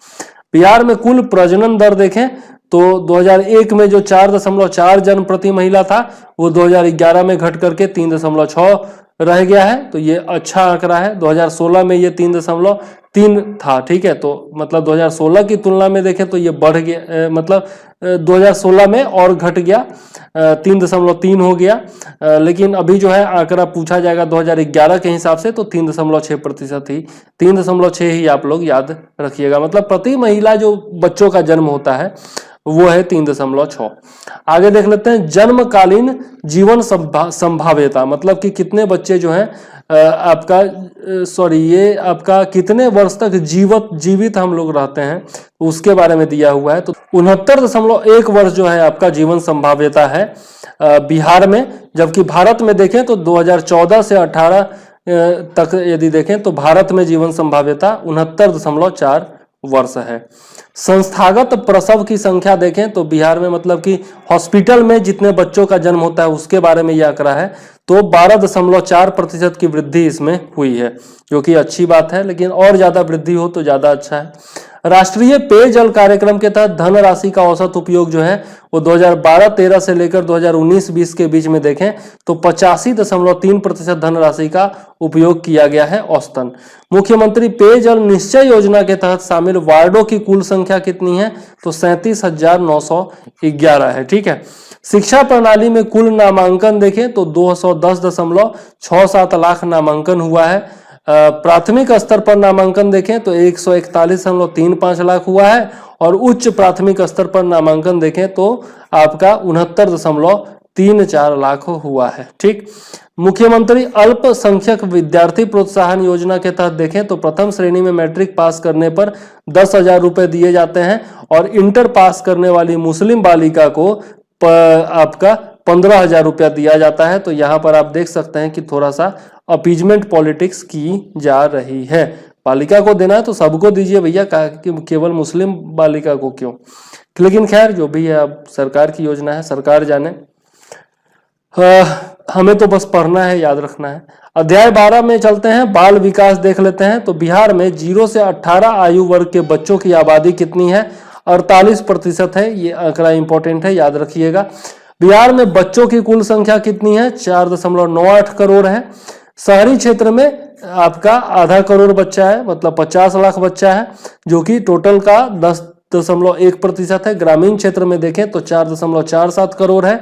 बिहार में कुल प्रजनन दर देखें तो 2001 में जो 4.4 जन्म प्रति महिला था वो 2011 में घट करके 3.6 रह गया है, तो ये अच्छा आंकड़ा है। 2016 में ये 3.3 था। ठीक है, तो मतलब 2016 की तुलना में देखें तो ये बढ़ गया, मतलब 2016 में और घट गया, 3.3 हो गया। लेकिन अभी जो है आंकड़ा पूछा जाएगा 2011 के हिसाब से तो 3.6% ही, 3.6 ही आप लोग याद रखिएगा। मतलब प्रति महिला जो बच्चों का जन्म होता है वो है 3.6। आगे देख लेते हैं जन्मकालीन जीवन संभाव्यता, मतलब कि कितने बच्चे जो हैं ये आपका कितने वर्ष तक जीवित हम लोग रहते हैं उसके बारे में दिया हुआ है। तो 69.1 वर्ष जो है आपका जीवन संभाव्यता है बिहार में, जबकि भारत में देखें तो 2014 से 18 तक यदि देखें तो भारत में जीवन संभाव्यता 69.4 वर्ष है। संस्थागत प्रसव की संख्या देखें तो बिहार में, मतलब कि हॉस्पिटल में जितने बच्चों का जन्म होता है उसके बारे में यह आंकड़ा है, तो 12.4% की वृद्धि इसमें हुई है, जो कि अच्छी बात है, लेकिन और ज्यादा वृद्धि हो तो ज्यादा अच्छा है। राष्ट्रीय पेयजल कार्यक्रम के तहत धनराशि का औसत उपयोग जो है वो 2012-13 से लेकर 2019-20 के बीच में देखें तो 85.3% धनराशि का उपयोग किया गया है औसतन। मुख्यमंत्री पेयजल निश्चय योजना के तहत शामिल वार्डों की कुल संख्या कितनी है तो 37,911 है। ठीक है, शिक्षा प्रणाली में कुल नामांकन देखें तो 210.67 लाख नामांकन हुआ है। प्राथमिक स्तर पर नामांकन देखें तो 141.35 लाख हुआ है और उच्च प्राथमिक स्तर पर नामांकन देखें तो आपका 69.34 लाख हुआ है। ठीक, मुख्यमंत्री अल्पसंख्यक विद्यार्थी प्रोत्साहन योजना के तहत देखें तो प्रथम श्रेणी में मैट्रिक पास करने पर 10,000 रुपए दिए जाते हैं और इंटर पास करने वाली मुस्लिम बालिका को आपका 15,000 रुपया दिया जाता है। तो यहाँ पर आप देख सकते हैं कि थोड़ा सा अपीजमेंट पॉलिटिक्स की जा रही है। बालिका को देना है तो सबको दीजिए भैया, केवल मुस्लिम बालिका को क्यों? लेकिन खैर जो भी है, अब सरकार की योजना है, सरकार जाने। हमें तो बस पढ़ना है, याद रखना है। अध्याय 12 में चलते हैं, बाल विकास देख लेते हैं। तो बिहार में 0 से 18 आयु वर्ग के बच्चों की आबादी कितनी है? 48% है। ये आंकड़ा इंपॉर्टेंट है, याद रखिएगा। बिहार में बच्चों की कुल संख्या कितनी है? 4.98 करोड़ है। शहरी क्षेत्र में आपका आधा करोड़ बच्चा है, मतलब 50 लाख बच्चा है, जो कि टोटल का 10.1% है। ग्रामीण क्षेत्र में देखें तो 4.47 करोड़ है,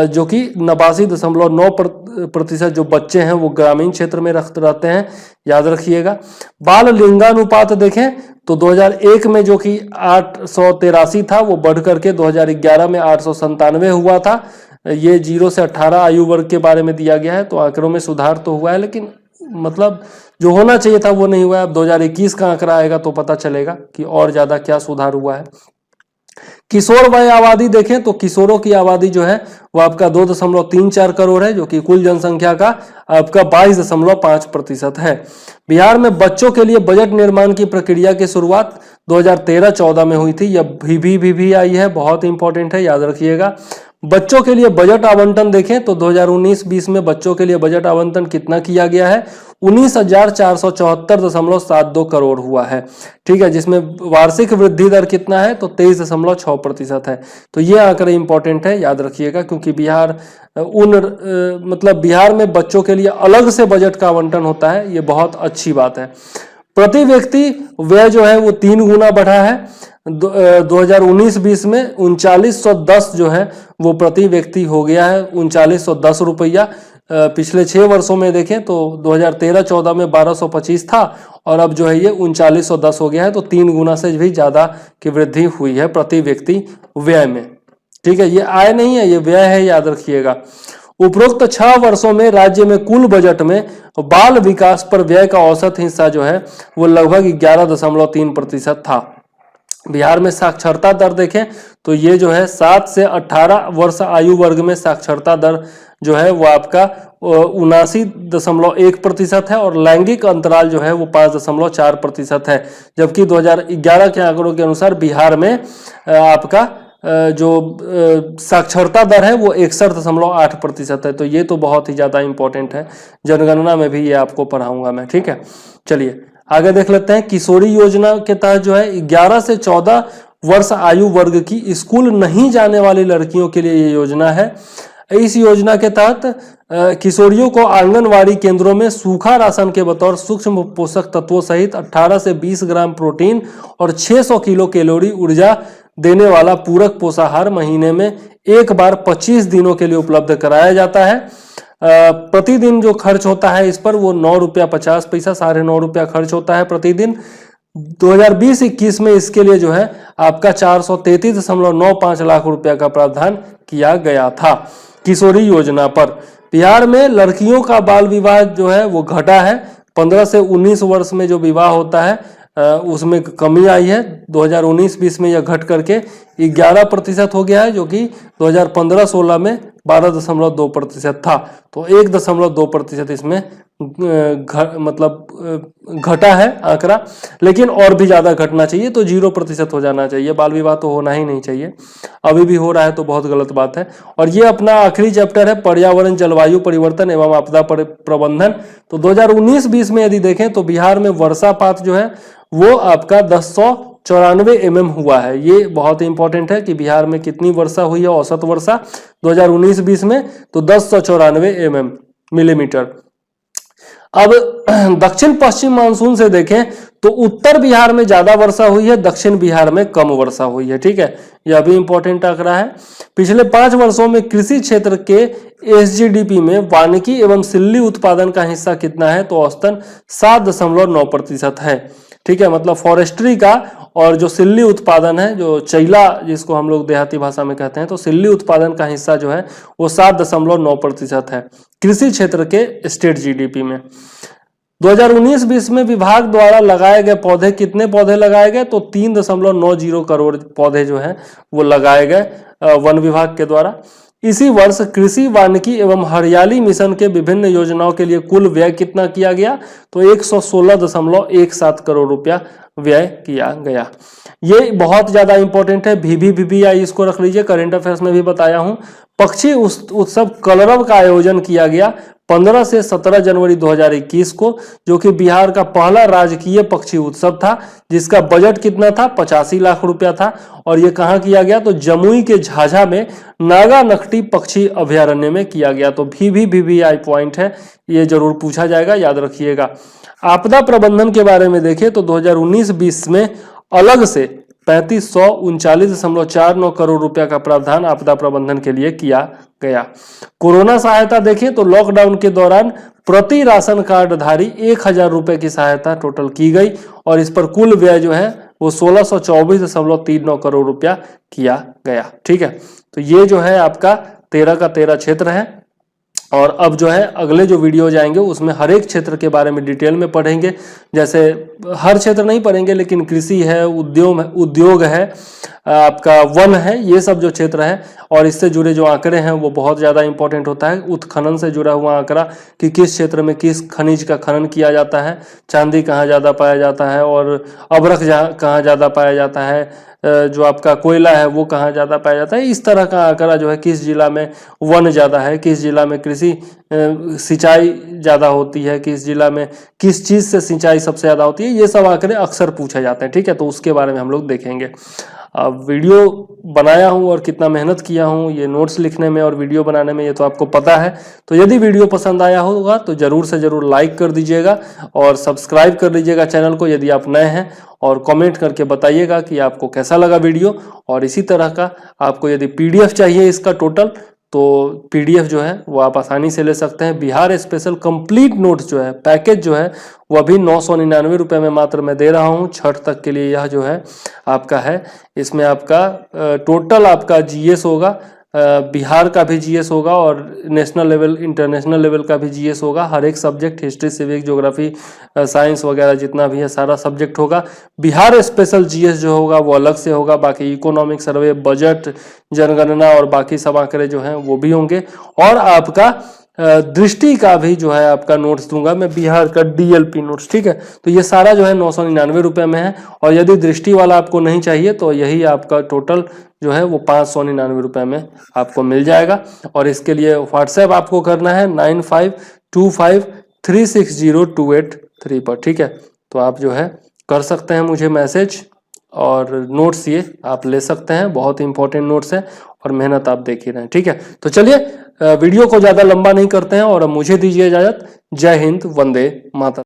जो कि 89.9% जो बच्चे हैं वो ग्रामीण क्षेत्र में रहते हैं, याद रखिएगा। बाल लिंगानुपात देखें तो 2001 में जो कि 883 था, वो बढ़ करके 2011 में 897 हुआ था। ये 0 से 18 आयु वर्ग के बारे में दिया गया है, तो आंकड़ों में सुधार तो हुआ है, लेकिन मतलब जो होना चाहिए था वो नहीं हुआ है। अब 2021 का आंकड़ा आएगा तो पता चलेगा कि और ज्यादा क्या सुधार हुआ है। किशोर वय आबादी देखें तो किशोरों की आबादी जो है वो आपका 2.34 करोड़ है, जो कि कुल जनसंख्या का आपका 22.5% है। बिहार में बच्चों के लिए बजट निर्माण की प्रक्रिया की शुरुआत 2013-14 में हुई थी। यह भी आई है, बहुत इंपॉर्टेंट है, याद रखिएगा। बच्चों के लिए बजट आवंटन देखें तो 2019-20 में बच्चों के लिए बजट आवंटन कितना किया गया है? 19,474.72 करोड़ हुआ है। ठीक है, जिसमें वार्षिक वृद्धि दर कितना है? तो 23.6% है। तो ये आंकड़े इंपॉर्टेंट है, याद रखिएगा, क्योंकि बिहार मतलब बिहार में बच्चों के लिए अलग से बजट का आवंटन होता है, ये बहुत अच्छी बात है। प्रति व्यक्ति व्यय जो है वो 3 गुना बढ़ा है। 2019-20 में 3910 जो है वो प्रति व्यक्ति हो गया है, 3910 रुपया। पिछले 6 वर्षों में देखें तो 2013-14 में 1225 था और अब जो है ये 3910 हो गया है। तो 3 गुना से भी ज्यादा की वृद्धि हुई है प्रति व्यक्ति व्यय में। ठीक है, ये आय नहीं है, ये व्यय है, याद रखिएगा। उपरोक्त 6 वर्षों में राज्य में कुल बजट में बाल विकास पर व्यय का औसत हिस्सा जो है वो लगभग 11.3% था। बिहार में साक्षरता दर देखें तो ये जो है 7 से 18 वर्ष आयु वर्ग में साक्षरता दर जो है वो आपका 79.1% है और लैंगिक अंतराल जो है वो 5.4% है। जबकि 2011 के आंकड़ों के अनुसार बिहार में आपका जो साक्षरता दर है वो 61.8% है। तो ये तो बहुत ही ज्यादा इंपॉर्टेंट है, जनगणना में भी ये आपको पढ़ाऊंगा मैं। ठीक है, चलिए आगे देख लेते हैं। किशोरी योजना के तहत जो है 11 से 14 वर्ष आयु वर्ग की स्कूल नहीं जाने वाली लड़कियों के लिए ये योजना है। इस योजना के तहत किशोरियों को आंगनवाड़ी केंद्रों में सूखा राशन के बतौर सूक्ष्म पोषक तत्वों सहित 18 से 20 ग्राम प्रोटीन और 600 किलो कैलोरी ऊर्जा देने वाला पूरक पोषाहार महीने में एक बार 25 दिनों के लिए उपलब्ध कराया जाता है। प्रतिदिन जो खर्च होता है इस पर वो 9 रुपया 50 पैसा, 9.5 रुपया खर्च होता है प्रतिदिन। 2020-21 में इसके लिए जो है आपका 433.95 लाख रुपया का प्रावधान किया गया था किशोरी योजना पर। बिहार में लड़कियों का बाल विवाह जो है वो घटा है। 15 से 19 वर्ष में जो विवाह होता है उसमें कमी आई है। 2019-20 में यह घट करके 11% हो गया है, जो कि 2015-16 में 12.2% था। तो 1.2% इसमें मतलब घटा है आंकड़ा, लेकिन और भी ज्यादा घटना चाहिए, तो 0% हो जाना चाहिए। बाल विवाह तो होना ही नहीं चाहिए, अभी भी हो रहा है तो बहुत गलत बात है। और ये अपना आखिरी चैप्टर है पर्यावरण, जलवायु परिवर्तन एवं आपदा प्रबंधन। तो 2019-20 में यदि देखें तो बिहार में वर्षापात जो है वो आपका 1094 mm हुआ है। ये बहुत इंपॉर्टेंट है कि बिहार में कितनी वर्षा हुई है, औसत वर्षा 2019-20 में, तो 1094 मिलीमीटर। अब दक्षिण पश्चिम मानसून से देखें तो उत्तर बिहार में ज्यादा वर्षा हुई है, दक्षिण बिहार में कम वर्षा हुई है। ठीक है, यह भी इंपॉर्टेंट आंकड़ा है। पिछले 5 वर्षों में कृषि क्षेत्र के एसजीडीपी में वानिकी एवं सिल्ली उत्पादन का हिस्सा कितना है, तो औसतन 7.9% है। ठीक है, मतलब फॉरेस्ट्री का और जो सिल्ली उत्पादन है, जो चैला जिसको हम लोग देहाती भाषा में कहते हैं, तो सिल्ली उत्पादन का हिस्सा जो है वो 7.9% है कृषि क्षेत्र के स्टेट जीडीपी में। 2019-20 में विभाग द्वारा लगाए गए पौधे, कितने पौधे लगाए गए, तो 3.90 करोड़ पौधे जो है वो लगाए गए वन विभाग के द्वारा। इसी वर्ष कृषि वानिकी एवं हरियाली मिशन के विभिन्न योजनाओं के लिए कुल व्यय कितना किया गया, तो 116.17 करोड़ रुपया व्यय किया गया। ये बहुत ज्यादा इंपॉर्टेंट है, VVVBI इसको रख लीजिए, करंट अफेयर्स में भी बताया हूं। पक्षी उत्सव कलरव का आयोजन किया गया 15 से 17 जनवरी 2021 को, जो कि बिहार का पहला राजकीय पक्षी उत्सव था, जिसका बजट कितना था, 85 लाख रुपया था। और ये कहाँ किया गया, तो जमुई के झाझा में नागा नकटी पक्षी अभयारण्य में किया गया। तो VVVBI पॉइंट है, ये जरूर पूछा जाएगा, याद रखिएगा। आपदा प्रबंधन के बारे में देखें तो 2019-20 में अलग से 3539.49 करोड़ रुपया का प्रावधान आपदा प्रबंधन के लिए किया गया। कोरोना सहायता देखें तो लॉकडाउन के दौरान प्रति राशन कार्ड धारी 1000 रुपए की सहायता टोटल की गई और इस पर कुल व्यय जो है वो 1624.39 करोड़ रुपया किया गया। ठीक है, तो ये जो है आपका 13 का 13 क्षेत्र है। और अब जो है अगले जो वीडियो जाएंगे उसमें हर एक क्षेत्र के बारे में डिटेल में पढ़ेंगे। जैसे हर क्षेत्र नहीं पढ़ेंगे, लेकिन कृषि है, उद्योग है, आपका वन है, ये सब जो क्षेत्र है और इससे जुड़े जो आंकड़े हैं वो बहुत ज़्यादा इंपॉर्टेंट होता है। उत्खनन से जुड़ा हुआ आंकड़ा कि किस क्षेत्र में किस खनिज का खनन किया जाता है, चांदी कहाँ ज़्यादा पाया जाता है और अभ्रक कहाँ ज़्यादा पाया जाता है, जो आपका कोयला है वो कहाँ ज़्यादा पाया जाता है। इस तरह का आंकड़ा जो है, किस जिला में वन ज़्यादा है, किस जिला में कृषि सिंचाई ज़्यादा होती है, किस जिला में किस चीज़ से सिंचाई सबसे ज़्यादा होती है, ये सब आंकड़े अक्सर पूछे जाते हैं। ठीक है, तो उसके बारे में हम लोग देखेंगे। वीडियो बनाया हूं और कितना मेहनत किया हूं ये नोट्स लिखने में और वीडियो बनाने में, ये तो आपको पता है। तो यदि वीडियो पसंद आया होगा तो जरूर से जरूर लाइक कर दीजिएगा और सब्सक्राइब कर लीजिएगा चैनल को यदि आप नए हैं, और कमेंट करके बताइएगा कि आपको कैसा लगा वीडियो। और इसी तरह का आपको यदि PDF चाहिए इसका टोटल, तो PDF जो है वो आप आसानी से ले सकते हैं। बिहार स्पेशल कंप्लीट नोट्स जो है पैकेज जो है वो अभी 999 रुपये में मात्र मैं दे रहा हूँ छठ तक के लिए। यह जो है आपका है, इसमें आपका टोटल आपका GS होगा, बिहार का भी GS होगा और नेशनल लेवल इंटरनेशनल लेवल का भी GS होगा। हर एक subject, history, civic, geography, science वगैरह जितना भी है सारा सब्जेक्ट होगा। बिहार स्पेशल GS जो होगा वो अलग से होगा। बाकी इकोनॉमिक सर्वे, बजट, जनगणना और बाकी सब आंकड़े जो हैं वो भी होंगे। और आपका दृष्टि का भी जो है आपका नोट्स दूंगा मैं, बिहार का DLP नोट्स। ठीक है, तो ये सारा जो है 999 रुपये में है। और यदि दृष्टि वाला आपको नहीं चाहिए तो यही आपका टोटल जो है वो 599 रुपये में आपको मिल जाएगा। और इसके लिए व्हाट्सएप आपको करना है 9525360283 पर। ठीक है, तो आप जो है कर सकते हैं मुझे मैसेज और नोट्स ये आप ले सकते हैं। बहुत इंपॉर्टेंट नोट्स है और मेहनत आप देख ही रहे हैं। ठीक है, तो चलिए वीडियो को ज़्यादा लंबा नहीं करते हैं और अब मुझे दीजिए इजाज़त। जय हिंद, वंदे मातरम।